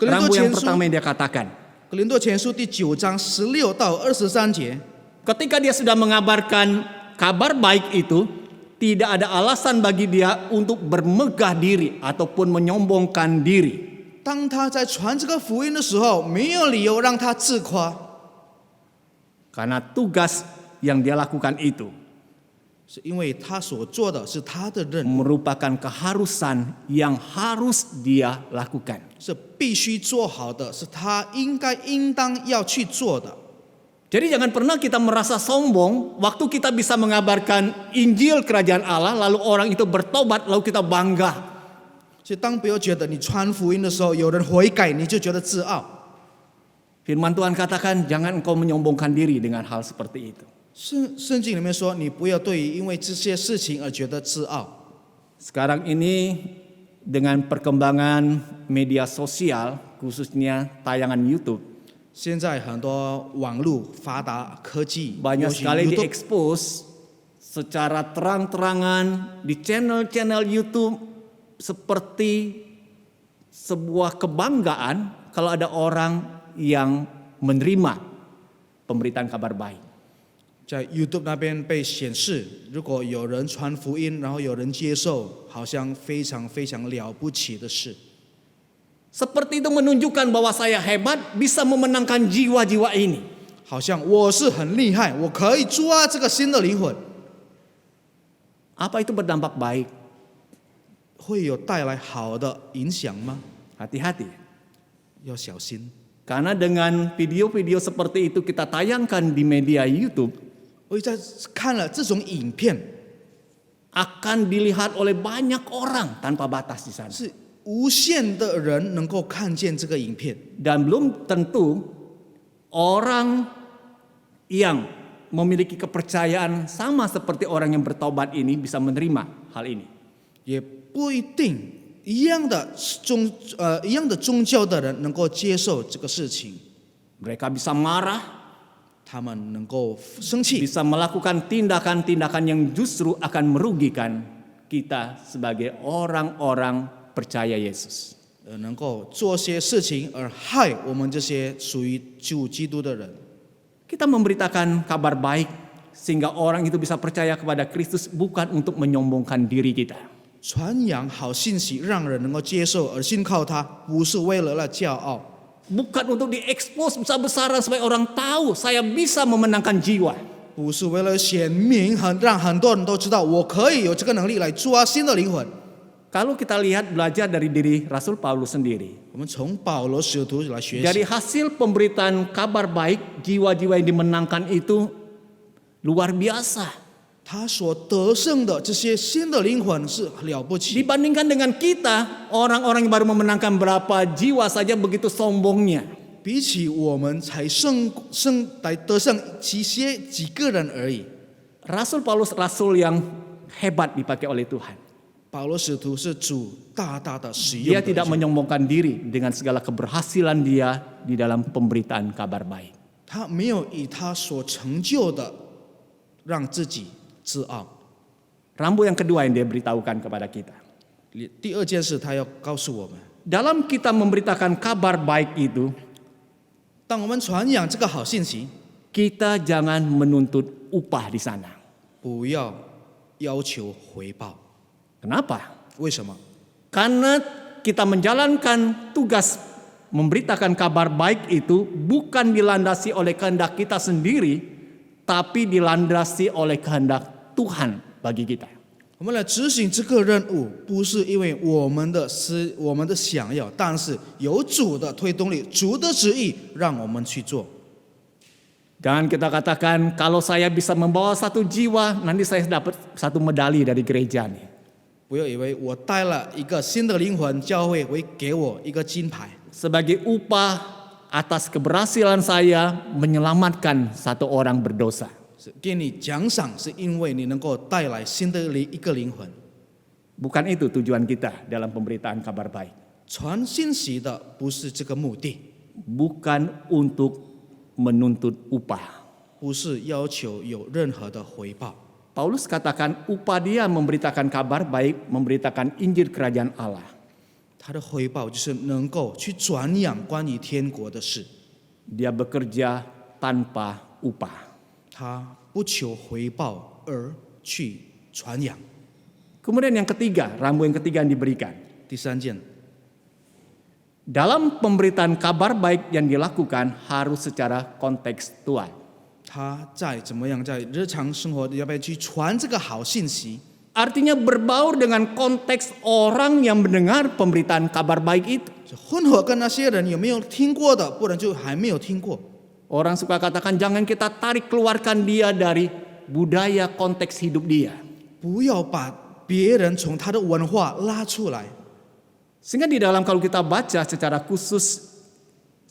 格林多 Rambu yang 前书 pertama yang dia katakan. 格林多前书第9章16到23节， Ketika dia sudah mengabarkan kabar baik itu, tidak ada alasan bagi dia untuk bermegah diri ataupun menyombongkan diri. 当他在传这个福音的时候，没有理由让他自夸， Karena tugas yang dia lakukan itu 是因为他所做的是他的任务， merupakan keharusan yang harus dia lakukan. 是必须做好的，是他应当要去做的。 Jadi jangan pernah kita merasa sombong waktu kita bisa mengabarkan Injil Kerajaan Allah, lalu orang itu bertobat, lalu kita bangga. 所以当不要觉得你传福音的时候，有人悔改，你就觉得自傲。 Firman Tuhan katakan jangan engkau menyombongkan diri dengan hal seperti itu. 圣经里面说，你不要对于因为这些事情而觉得自傲。 Sekarang ini dengan perkembangan media sosial, khususnya tayangan YouTube, 现在很多网络发达科技， banyak 尤其 sekali YouTube diekspos secara terang-terangan di channel-channel YouTube seperti sebuah kebanggaan kalau ada orang yang menerima pemberitaan kabar baik. 在 YouTube 那边被显示，如果有人传福音，然后有人接受，好像非常非常了不起的事。 Seperti itu menunjukkan bahwa saya hebat bisa memenangkan jiwa-jiwa ini. 好像我是很厉害，我可以抓这个新的灵魂， Apa itu berdampak baik? 会有带来好的影响吗？ Hati-hati. 要小心， Karena dengan video-video seperti itu kita tayangkan di media YouTube, 我在看了这种影片， akan dilihat oleh banyak orang tanpa batas di sana. 是无限的人能够看见这个影片， Dan belum tentu orang yang memiliki kepercayaan sama seperti orang yang bertobat ini bisa menerima hal ini. 也不一定一样的宗教的人能够接受这个事情， Mereka bisa marah, 他们能够生气， bisa melakukan tindakan-tindakan yang justru akan merugikan kita sebagai orang-orang percaya Yesus. 能够做些事情而害我们这些属于主基督的人。 Kita memberitakan kabar baik sehingga orang itu bisa percaya kepada Kristus bukan untuk menyombongkan diri kita. 传扬好信息，让人能够接受而信靠他，不是为了骄傲， Bukan untuk diekspos besar-besaran supaya orang tahu saya bisa memenangkan jiwa. 不是为了显明让很多人都知道我可以有这个能力来抓新的灵魂。 Kalau kita lihat belajar dari diri Rasul Paulus sendiri. 我们从保罗使徒来学 Dari 习， hasil pemberitaan kabar baik, jiwa-jiwa yang dimenangkan itu luar biasa. 他所得胜的这些新的灵魂是了不起。 Dibandingkan dengan kita, orang-orang yang baru memenangkan berapa jiwa saja begitu sombongnya. 比起我们才得胜几个人而已。 Rasul Paulus rasul yang hebat dipakai oleh Tuhan. 保罗使徒是主大大的使用 Dia 的 tidak menyombongkan diri dengan segala keberhasilan dia di dalam pemberitaan kabar baik. 他没有以他所成就的让自己自傲。 Rambu yang kedua yang dia beritahukan kepada kita. 第二件事，他要告诉我们， Dalam kita memberitakan kabar baik itu, 当我们传扬这个好信息， kita jangan menuntut upah di sana. 不要要求回报。 Kenapa? 为什么？ Karena kita menjalankan tugas memberitakan kabar baik itu bukan dilandasi oleh kehendak kita sendiri, tapi dilandasi oleh kehendak Tuhan bagi kita. 我们来执行这个任务，不是因为我们的想要，但是有主的推动力，主的旨意让我们去做。 Jangan kita katakan kalau saya bisa membawa satu jiwa, nanti saya dapat satu medali dari gereja nih. 不要以为我带了一个新的灵魂，教会会给我一个金牌， Sebagai upah atas keberhasilan saya menyelamatkan satu orang berdosa. 是给你奖赏，是因为你能够带来新的一个灵魂。 Bukan itu tujuan kita dalam pemberitaan kabar baik. 传信息的不是这个目的， Bukan untuk menuntut upah. 不是要求有任何的回报。 Paulus katakan upah dia memberitakan kabar baik, memberitakan Injil Kerajaan Allah. 他的回报就是能够去传扬关于天国的事， Dia bekerja tanpa upah. 他不求回报而去传扬。 Kemudian yang ketiga, rambu yang ketiga yang diberikan. 第三件， Dalam pemberitaan kabar baik yang dilakukan harus secara kontekstual. 他在怎么样在日常生活要不要去传这个好信息？ Artinya berbaur dengan konteks orang yang mendengar pemberitaan kabar baik itu. 就混合跟那些人有没有听过的，不然就还没有听过。 Orang suka katakan jangan kita tarik keluarkan dia dari budaya konteks hidup dia. 不要把别人从他的文化拉出来。 Sehingga di dalam kalau kita baca secara khusus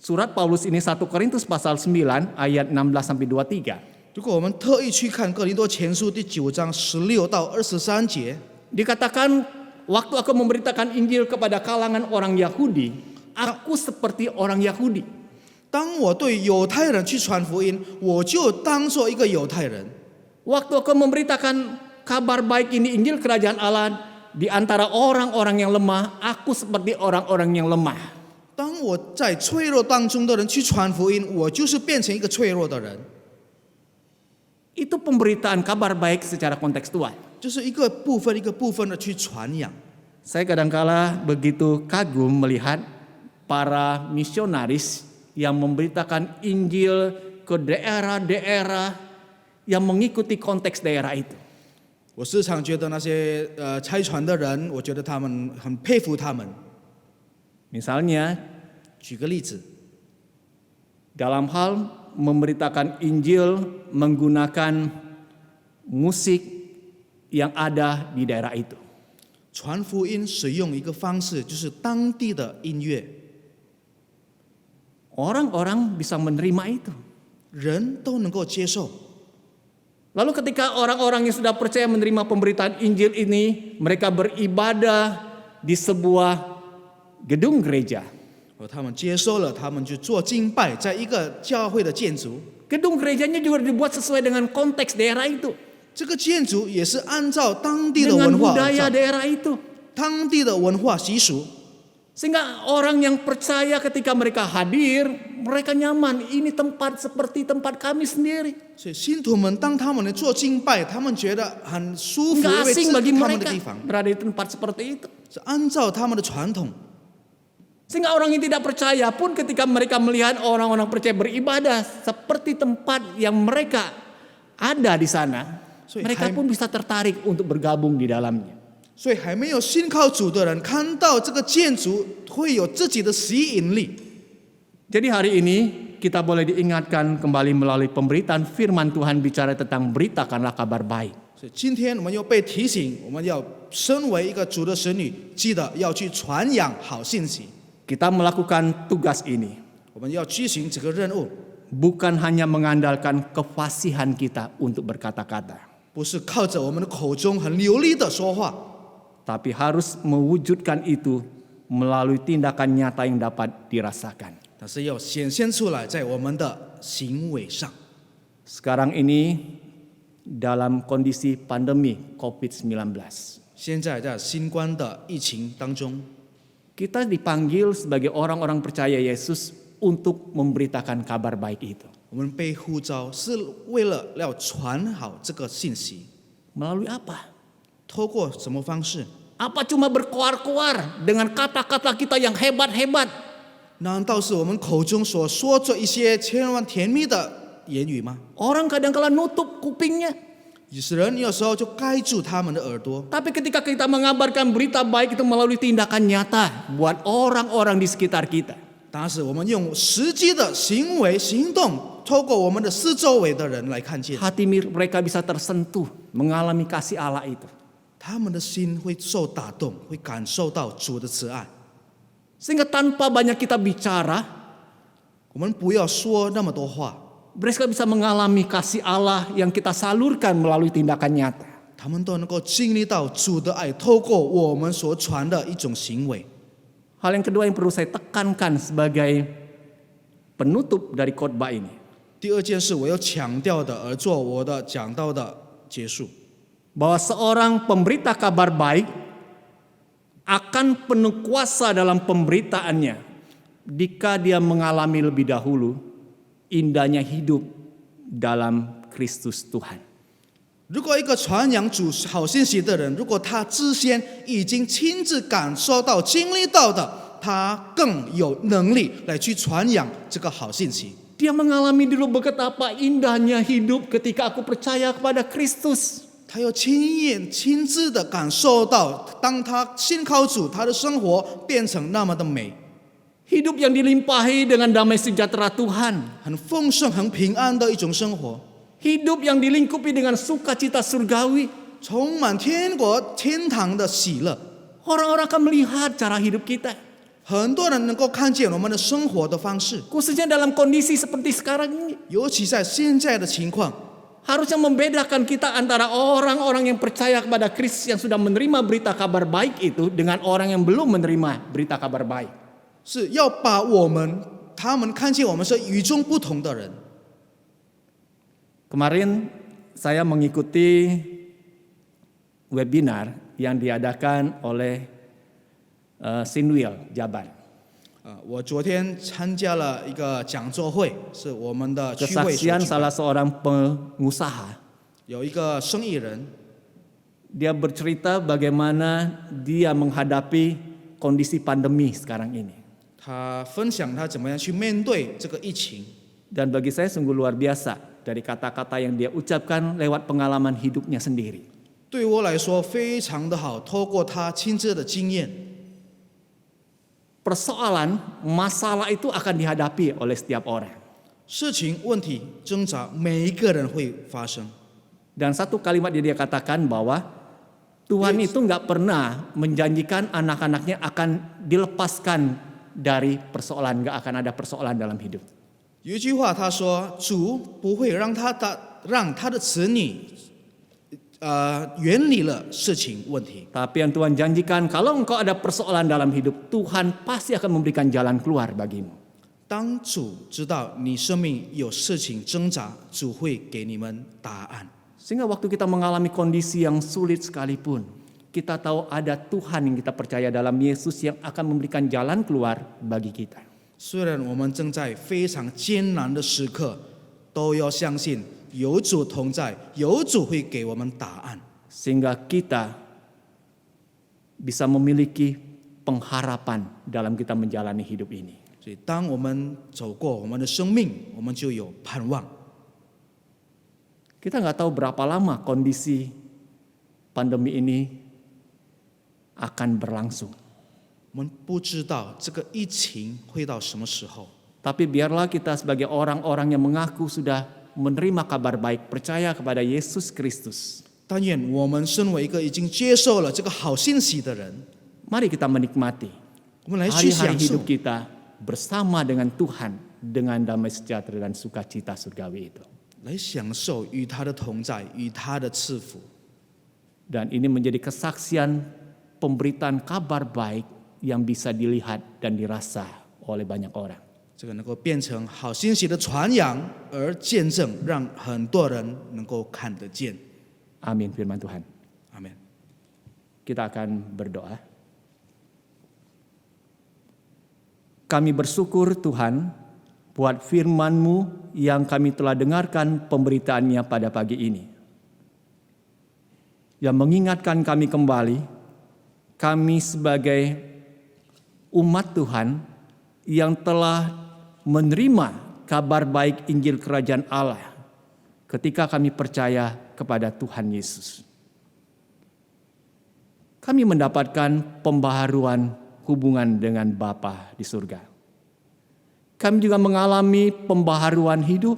surat Paulus ini 1 Korintus pasal 9 ayat 16 sampai 23. 如果我们特意去看哥林多前书第9章16到23节， Dikatakan waktu aku memberitakan Injil kepada kalangan orang Yahudi, aku seperti orang Yahudi. 当我对犹太人去传福音，我就当做一个犹太人； Waktu aku memberitakan kabar baik ini Injil Kerajaan Allah di antara orang-orang yang lemah, aku seperti orang-orang yang lemah. 当我在脆弱当中的人去传福音，我就是变成一个脆弱的人。 Itu pemberitaan kabar baik secara kontekstual. 就是一个部分一个部分的去传扬。 Saya kadangkala begitu kagum melihat para misionaris yang memberitakan Injil ke daerah-daerah yang mengikuti konteks daerah itu. 我时常觉得那些差传的人，我觉得他们很佩服他们。 Misalnya 举个例子， dalam hal memberitakan Injil menggunakan musik yang ada di daerah itu. 传福音使用一个方式，就是当地的音乐， Orang-orang bisa menerima itu. 人都能够接受。 Lalu ketika orang-orang yang sudah percaya menerima pemberitaan Injil ini, mereka beribadah di sebuah gedung gereja. 他们接受了，他们就做敬拜，在一个教会的建筑。 Gedung gerejanya juga dibuat sesuai dengan konteks daerah itu. 这个建筑也是按照当地的 Dengan 文化而 budaya 造， daerah itu. 当地的文化习俗。 Sehingga orang yang percaya ketika mereka hadir, mereka nyaman. Ini tempat seperti tempat kami sendiri. 所以信徒们当他们来做敬拜，他们觉得很舒服，因 Nggak 为 asing 这 bagi 是他们的 mereka 地方， berada di tempat seperti itu. 是按照他们的传统。 Sehingga orang yang tidak percaya pun ketika mereka melihat orang-orang percaya beribadah seperti tempat yang mereka ada di sana, So, mereka pun bisa tertarik untuk bergabung di dalamnya. 所以还没有信靠主的人，看到这个建筑会有自己的吸引力。 Jadi hari ini kita boleh diingatkan kembali melalui pemberitaan firman Tuhan bicara tentang beritakanlah kabar baik. 所以今天我们又被提醒，我们要身为一个主的使女，记得要去传扬好信息。 Kita melakukan tugas ini 我们要执行这个任务， bukan hanya mengandalkan kefasihan kita untuk berkata-kata, 不是靠着我们的口中很流利的说话， tapi harus mewujudkan itu melalui tindakan nyata yang dapat dirasakan. 但是要显现出来在我们的行为上。 Sekarang ini dalam kondisi pandemi COVID-19, 现在在新冠的疫情当中， kita dipanggil sebagai orang-orang percaya Yesus untuk memberitakan kabar baik itu. 我们被呼召是为了要传好这个信息， Melalui apa? 透过什么方式？ Apa cuma berkoar-koar dengan kata-kata kita yang hebat-hebat? 难道是我们口中所说着一些千万甜蜜的言语吗？ Orang kadang-kala nutup kupingnya. 以色列人有时候就盖住他们的耳朵， Tapi ketika kita mengabarkan berita baik itu melalui tindakan nyata buat orang-orang di sekitar kita. 但是我们用实际的行为行动，透过我们的四周围的人来看见， Hati mereka bisa tersentuh, mengalami kasih Allah itu. 他们的心会受打动，会感受到主的慈爱。 Sehingga tanpa banyak kita bicara, 我们不要说那么多话， mereka bisa mengalami kasih Allah yang kita salurkan melalui tindakan nyata. 他们都能够经历到主的爱，透过我们所传的一种行为。 Hal yang kedua yang perlu saya tekankan sebagai penutup dari khotbah ini. 第二件事，我要强调的，而做我的讲道的结束， Bahwa seorang pemberita kabar baik akan penuh kuasa dalam pemberitaannya jika dia mengalami lebih dahulu indahnya hidup dalam Kristus Tuhan. 如果一个传扬主好信息的人，如果他之前已经亲自感受到、经历到的，他更有能力来去传扬这个好信息。 Dia mengalami dulu betapa indahnya hidup ketika aku percaya kepada Kristus. 他要亲自的感受到，当他信靠主，他的生活变成那么的美， Hidup yang dilimpahi dengan damai sejahtera Tuhan. 很丰盛、很平安的一种生活， Hidup yang dilingkupi dengan sukacita surgawi. 充满天国天堂的喜乐。 Orang-orang akan melihat cara hidup kita. 很多人能够看见我们的生活的方式， Khususnya dalam kondisi seperti sekarang ini. 尤其在现在的情况， Harusnya membedakan kita antara orang-orang yang percaya kepada Kristus yang sudah menerima berita kabar baik itu dengan orang yang belum menerima berita kabar baik. 是要把他们看见我们是与众不同的人。 Kemarin saya mengikuti webinar yang diadakan oleh Sinwil Jabar. 我昨天参加了一个讲座会，是我们的区会所 Kesaksian 举办 salah seorang pengusaha. 有一个生意人， Dia bercerita bagaimana dia menghadapi kondisi pandemi sekarang ini. 他分享他怎么样去面对这个疫情。 Dan bagi saya sungguh luar biasa dari kata-kata yang dia ucapkan lewat pengalaman hidupnya sendiri. 对我来说非常的好，透过他亲自的经验， Persoalan, masalah itu akan dihadapi oleh setiap orang. 事情、问题、挣扎，每一个人会发生。 Dan satu kalimat dia katakan bahwa Tuhan itu nggak pernah menjanjikan anak-anaknya akan dilepaskan dari persoalan, nggak akan ada persoalan dalam hidup. 有一句话他说：“主不会让他的子女远离了事情问题。 Tapi yang Tuhan janjikan, kalau engkau ada persoalan dalam hidup, Tuhan pasti akan memberikan jalan keluar bagimu. 当主知道你生命有事情挣扎，主会给你们答案。 Sehingga waktu kita mengalami kondisi yang sulit sekalipun, kita tahu ada Tuhan yang kita percaya dalam Yesus yang akan memberikan jalan keluar bagi kita. 虽然我们正在非常艰难的时刻，都要相信有主同在，有主会给我们答案。 Sehingga kita bisa memiliki pengharapan dalam kita menjalani hidup ini. 所以，当我们走过我们的生命，我们就有盼望。 Kita nggak tahu berapa lama kondisi pandemi ini akan berlangsung. 我们不知道这个疫情会到什么时候， Tapi biarlah kita sebagai orang-orang yang mengaku sudah menerima kabar baik, percaya kepada Yesus Kristus. 但愿我们身为一个已经接受了这个好信息的人， Mari kita menikmati 我们来去 hari-hari 享受 hidup kita bersama dengan Tuhan dengan damai sejahtera dan sukacita surgawi itu. 来享受与他的同在，与他的赐福。 Dan ini menjadi kesaksian pemberitaan kabar baik yang bisa dilihat dan dirasa oleh banyak orang. 这个能够变成好信息的传扬，而见证，让很多人能够看得见。 Amin firman Tuhan. 阿门。 Kita akan berdoa. Kami bersyukur Tuhan buat firman-Mu yang kami telah dengarkan pemberitaannya pada pagi ini. Yang mengingatkan kami kembali, kami sebagai umat Tuhan yang telah menerima kabar baik Injil Kerajaan Allah ketika kami percaya kepada Tuhan Yesus. Kami mendapatkan pembaharuan hubungan dengan Bapa di surga. Kami juga mengalami pembaharuan hidup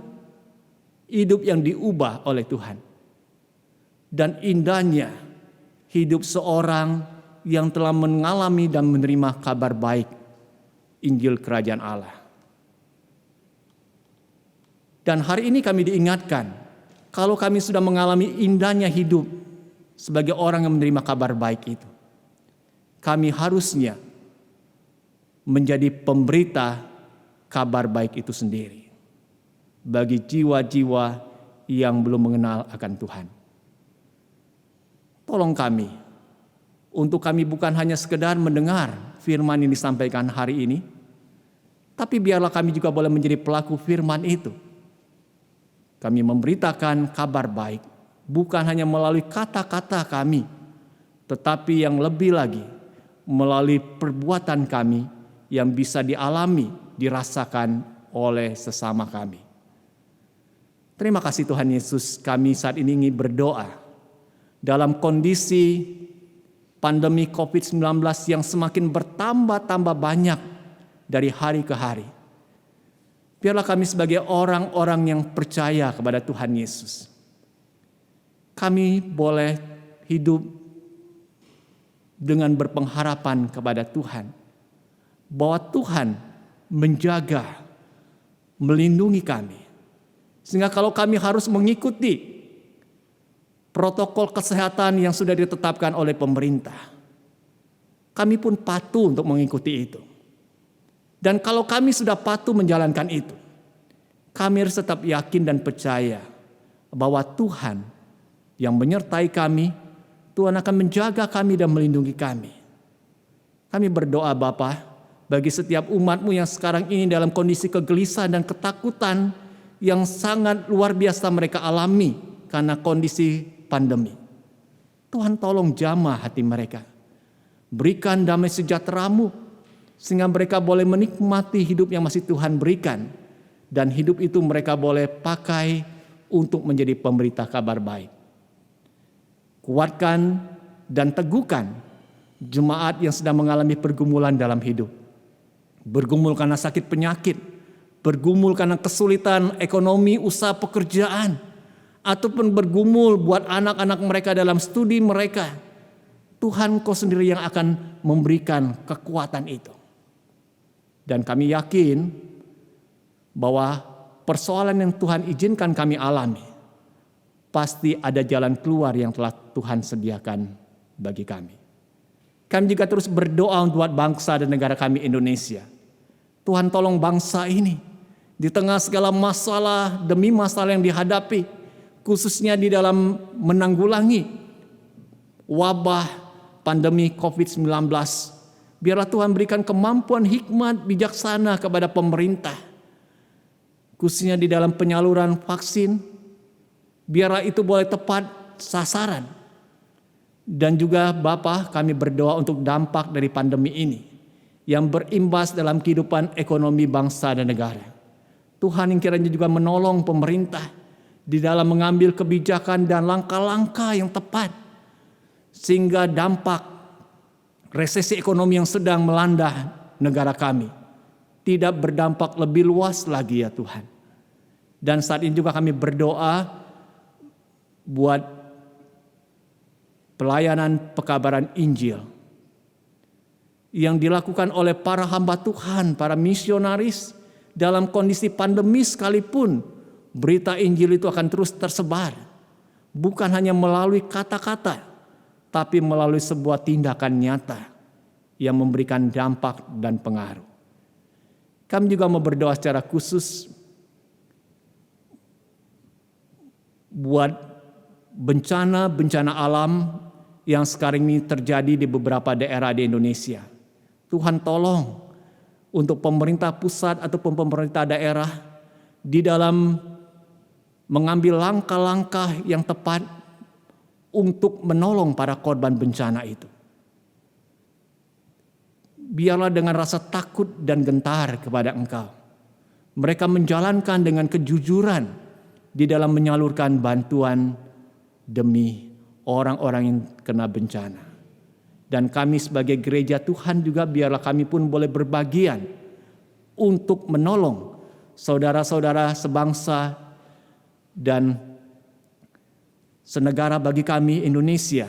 yang diubah oleh Tuhan. Dan indahnya hidup seorang yang telah mengalami dan menerima kabar baik Injil Kerajaan Allah. Dan hari ini kami diingatkan, kalau kami sudah mengalami indahnya hidup sebagai orang yang menerima kabar baik itu, kami harusnya menjadi pemberita kabar baik itu sendiri bagi jiwa-jiwa yang belum mengenal akan Tuhan. Tolong kami, untuk kami bukan hanya sekedar mendengar firman yang disampaikan hari ini, tapi biarlah kami juga boleh menjadi pelaku firman itu. Kami memberitakan kabar baik, bukan hanya melalui kata-kata kami, tetapi yang lebih lagi, melalui perbuatan kami yang bisa dialami, dirasakan oleh sesama kami. Terima kasih Tuhan Yesus, kami saat ini ingin berdoa dalam kondisi pandemi COVID-19 yang semakin bertambah-tambah banyak dari hari ke hari. Biarlah kami sebagai orang-orang yang percaya kepada Tuhan Yesus, kami boleh hidup dengan berpengharapan kepada Tuhan, bahwa Tuhan menjaga, melindungi kami. Sehingga kalau kami harus mengikuti protokol kesehatan yang sudah ditetapkan oleh pemerintah, kami pun patuh untuk mengikuti itu. Dan kalau kami sudah patuh menjalankan itu, kami harus tetap yakin dan percaya bahwa Tuhan yang menyertai kami, Tuhan akan menjaga kami dan melindungi kami. Kami berdoa Bapa, bagi setiap umat-Mu yang sekarang ini dalam kondisi kegelisahan dan ketakutan yang sangat luar biasa mereka alami karena kondisi pandemi. Tuhan tolong jamah hati mereka. Berikan damai sejahtera-Mu, sehingga mereka boleh menikmati hidup yang masih Tuhan berikan. Dan hidup itu mereka boleh pakai untuk menjadi pemberita kabar baik. Kuatkan dan teguhkan jemaat yang sedang mengalami pergumulan dalam hidup. Bergumul karena sakit penyakit, bergumul karena kesulitan ekonomi, usaha pekerjaan, ataupun bergumul buat anak-anak mereka dalam studi mereka. Tuhan Kau sendiri yang akan memberikan kekuatan itu. Dan kami yakin bahwa persoalan yang Tuhan izinkan kami alami, pasti ada jalan keluar yang telah Tuhan sediakan bagi kami. Kami juga terus berdoa untuk bangsa dan negara kami Indonesia. Tuhan tolong bangsa ini di tengah segala masalah demi masalah yang dihadapi, khususnya di dalam menanggulangi wabah pandemi COVID-19. Biarlah Tuhan berikan kemampuan hikmat bijaksana kepada pemerintah, khususnya di dalam penyaluran vaksin. Biarlah itu boleh tepat sasaran. Dan juga Bapa, kami berdoa untuk dampak dari pandemi ini yang berimbas dalam kehidupan ekonomi bangsa dan negara. Tuhan yang kiranya juga menolong pemerintah di dalam mengambil kebijakan dan langkah-langkah yang tepat, sehingga dampak resesi ekonomi yang sedang melanda negara kami tidak berdampak lebih luas lagi ya Tuhan. Dan saat ini juga kami berdoa buat pelayanan pekabaran Injil yang dilakukan oleh para hamba Tuhan, para misionaris dalam kondisi pandemi sekalipun. Berita Injil itu akan terus tersebar, bukan hanya melalui kata-kata, tapi melalui sebuah tindakan nyata yang memberikan dampak dan pengaruh. Kami juga mau berdoa secara khusus buat bencana-bencana alam yang sekarang ini terjadi di beberapa daerah di Indonesia. Tuhan tolong untuk pemerintah pusat ataupun pemerintah daerah di dalam mengambil langkah-langkah yang tepat untuk menolong para korban bencana itu. biarlah dengan rasa takut dan gentar kepada Engkau. Mereka menjalankan dengan kejujuran di dalam menyalurkan bantuan demi orang-orang yang kena bencana. Dan kami sebagai gereja Tuhan juga biarlah kami pun boleh berbagian untuk menolong saudara-saudara sebangsa dan senegara bagi kami Indonesia.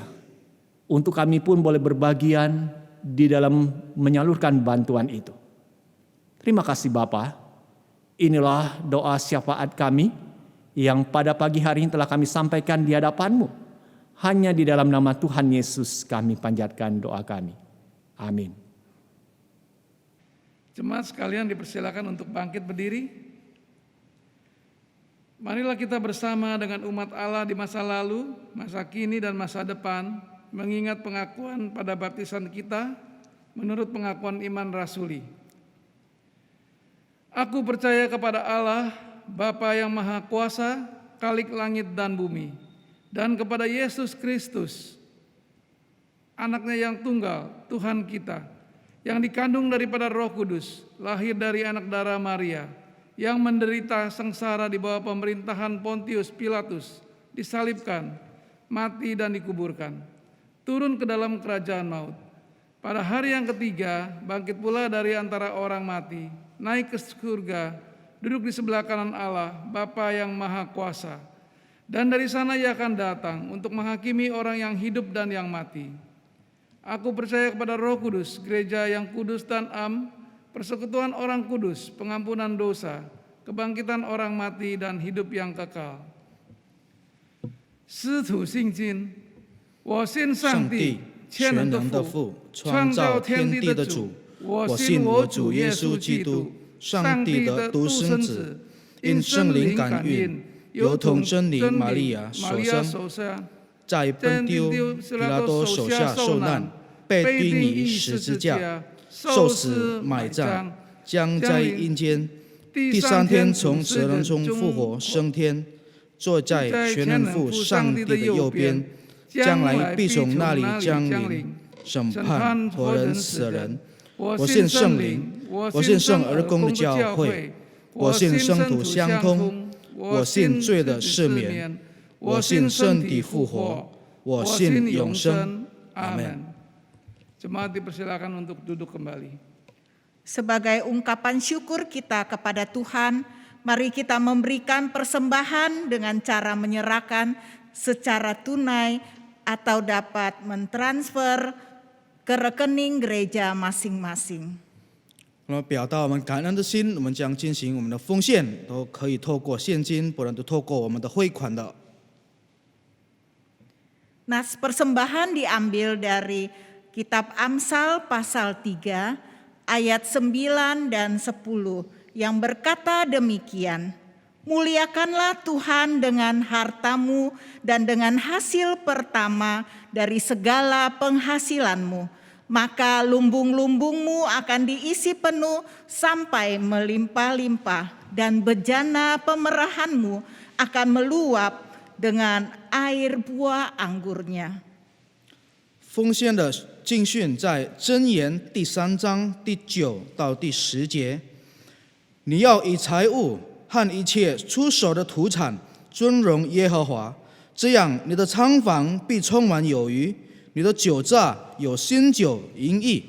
Untuk kami pun boleh berbagian di dalam menyalurkan bantuan itu. Terima kasih Bapa. Inilah doa syafaat kami yang pada pagi hari ini telah kami sampaikan di hadapan-Mu. Hanya di dalam nama Tuhan Yesus kami panjatkan doa kami. Amin. Jemaat sekalian dipersilakan untuk bangkit berdiri. Marilah kita bersama dengan umat Allah di masa lalu, masa kini dan masa depan, mengingat pengakuan pada baptisan kita menurut pengakuan iman rasuli. Aku percaya kepada Allah, Bapa yang Maha Kuasa, Khalik langit dan bumi, dan kepada Yesus Kristus, Anaknya yang tunggal, Tuhan kita, yang dikandung daripada Roh Kudus, lahir dari anak darah Maria, yang menderita sengsara di bawah pemerintahan Pontius Pilatus, disalibkan, mati dan dikuburkan, turun ke dalam kerajaan maut. Pada hari yang ketiga, bangkit pula dari antara orang mati, naik ke surga, duduk di sebelah kanan Allah, Bapa yang Maha Kuasa. Dan dari sana Ia akan datang untuk menghakimi orang yang hidup dan yang mati. Aku percaya kepada Roh Kudus, gereja yang kudus dan am, persekutuan orang kudus, pengampunan dosa, kebangkitan orang mati dan hidup yang kekal. 师徒信经，我信上帝，全能的父，创造天地的主。我信我主耶稣基督，上帝的独生子，因圣灵感孕，由童真理玛利亚手生，在本丢彼拉多手下受难，被钉于十字架，受死埋葬，将在阴间，第三天从死人中复活升天，坐在全能父上帝的右边，将来必从那里降临，审判活人死人。我信圣灵，我信圣而公的教会，我信圣徒相通，我信罪的赦免，我信身体复活，我信永生。阿们。Jemaat dipersilakan untuk duduk kembali. Sebagai ungkapan syukur kita kepada Tuhan, mari kita memberikan persembahan dengan cara menyerahkan secara tunai atau dapat mentransfer ke rekening gereja masing-masing. 那么表达我们感恩的心，我们将进行我们的奉献，都可以透过现金，不然都透过我们的汇款的。 Nah, persembahan diambil dari Kitab Amsal pasal 3 ayat 9 dan 10 yang berkata demikian. Muliakanlah Tuhan dengan hartamu dan dengan hasil pertama dari segala penghasilanmu, maka lumbung-lumbungmu akan diisi penuh sampai melimpah-limpah, dan bejana pemerahanmu akan meluap dengan air buah anggurnya. 奉献的经训在箴言第3章第9到第10节，你要以财物和一切出手的土产尊荣耶和华，这样你的仓房必充满有余，你的酒榨有新酒盈溢。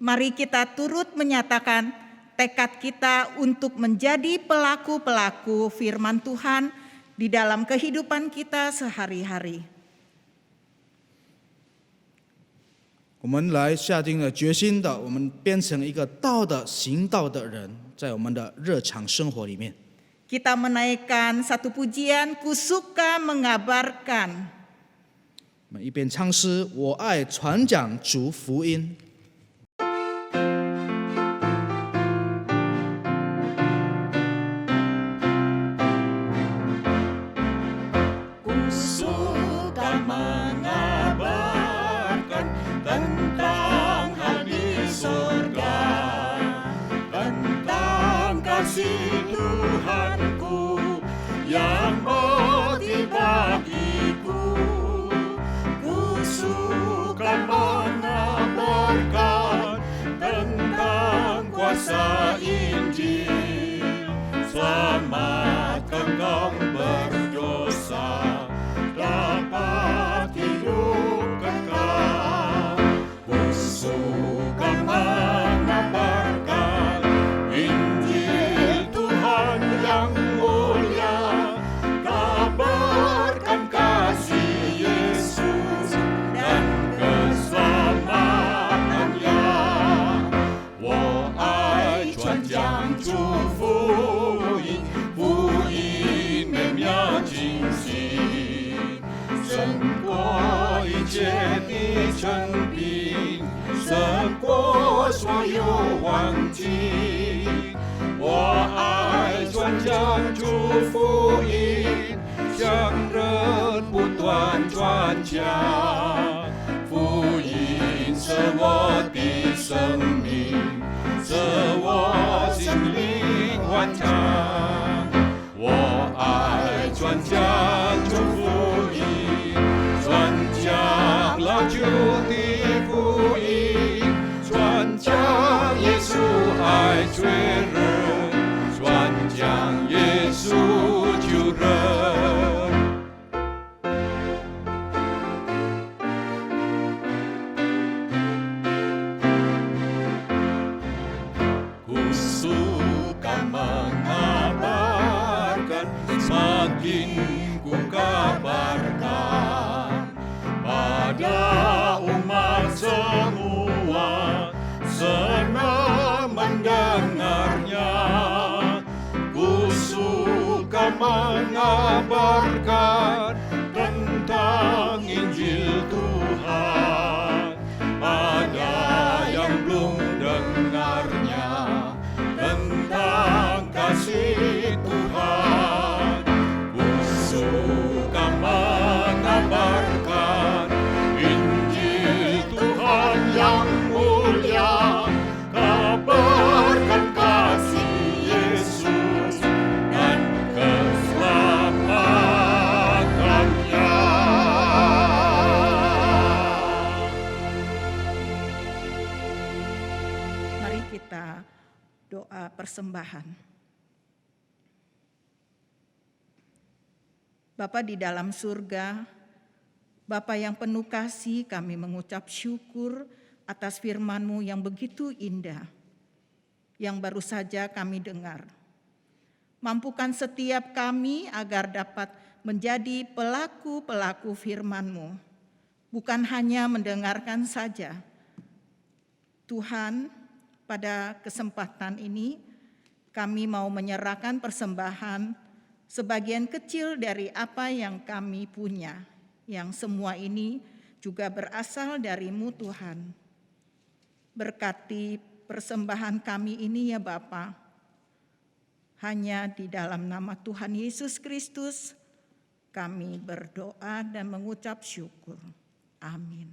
Mari kita turut menyatakan tekad kita untuk menjadi pelaku-pelaku firman Tuhan di dalam kehidupan kita sehari-hari. 我们来下定了决心的，我们变成一个道的行道的人，在我们的日常生活里面。 Kita menaikkan satu pujian, ku suka mengabarkan. 我们一边唱诗，我爱传讲主福音。 Suka mengabarkan tentang hal di surga, tentang kasih Tuhanku yang bagi bagiku. Ku suka mengabarkan 过一切的权柄，胜过所有环境。我爱传讲主福音，向人不断传讲。福音是我的生命，是我心灵欢畅。我爱传讲主福音，传讲了主的福音，传讲耶稣爱罪人，传讲耶稣救人。Kusuka mengabarkan, semakin ku kabarkan pada umat semua, senang mendengarnya. Kusuka mengabarkan tentang Injil Tuhan pada yang belum dengarnya, tentang kasih Tuhan. Ku suka mengabarkan Injil Tuhan yang mulia, kabarkan kasih Yesus dan keselamatannya. Mari kita doa persembahan. Bapa di dalam surga, Bapa yang penuh kasih, kami mengucap syukur atas firman-Mu yang begitu indah, yang baru saja kami dengar. Mampukan setiap kami agar dapat menjadi pelaku-pelaku firman-Mu, bukan hanya mendengarkan saja. Tuhan, pada kesempatan ini kami mau menyerahkan persembahan sebagian kecil dari apa yang kami punya, yang semua ini juga berasal dari-Mu Tuhan. Berkati persembahan kami ini ya Bapa. Hanya di dalam nama Tuhan Yesus Kristus kami berdoa dan mengucap syukur. Amin.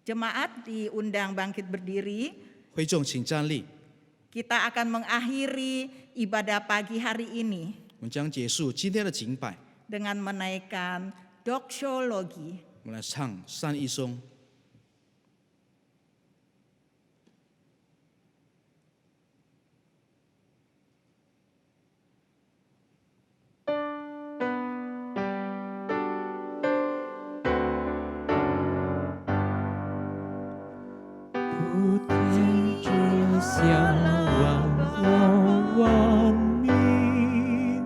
Jemaat diundang bangkit berdiri. 会众请站立， Kita akan mengakhiri ibadah pagi hari ini 我们将结束今天的敬拜。 dengan menaikkan doxologi. 我们来唱善一颂。 普天之下，万国万民，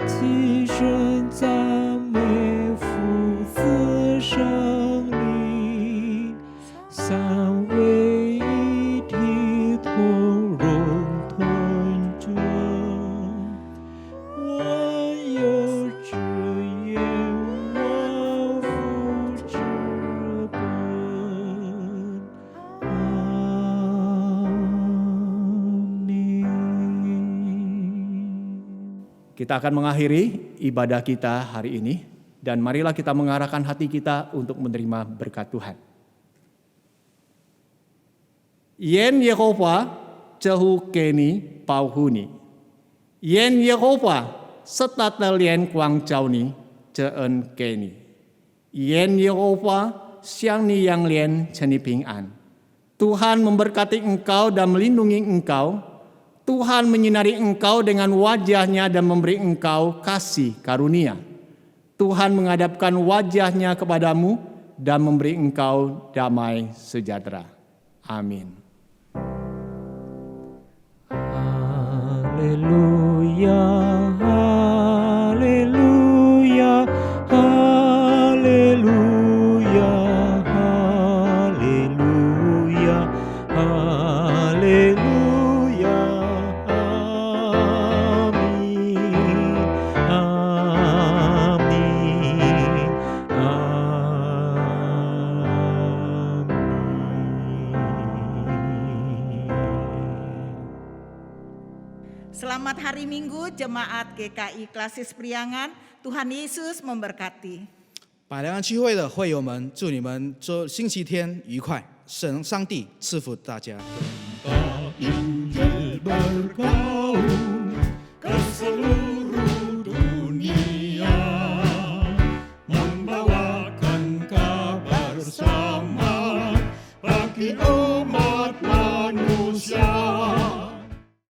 齐声赞美父子圣灵，三位一体，同荣同尊，万有之源，万福之本。 Kita akan mengakhiri ibadah kita hari ini dan marilah kita mengarahkan hati kita untuk menerima berkat Tuhan. Yen Yehova cehu keni pauhuni. Yen Yehova setatelian kuang cauni ceen keni. Yen Yehova siang ni yang lien ceni ping'an. Tuhan memberkati engkau dan melindungi engkau. Tuhan menyinari engkau dengan wajah-Nya dan memberi engkau kasih karunia. Tuhan menghadapkan wajah-Nya kepadamu dan memberi engkau damai sejahtera. Amin. Haleluya, haleluya, haleluya, haleluya, haleluya. Amin, amin, Selamat hari Minggu Jemaat GKI Klasis Priangan. Tuhan Yesus memberkati.百良区会的会友们，祝你们周星期天愉快，上帝赐福大家。Tak ingin berkata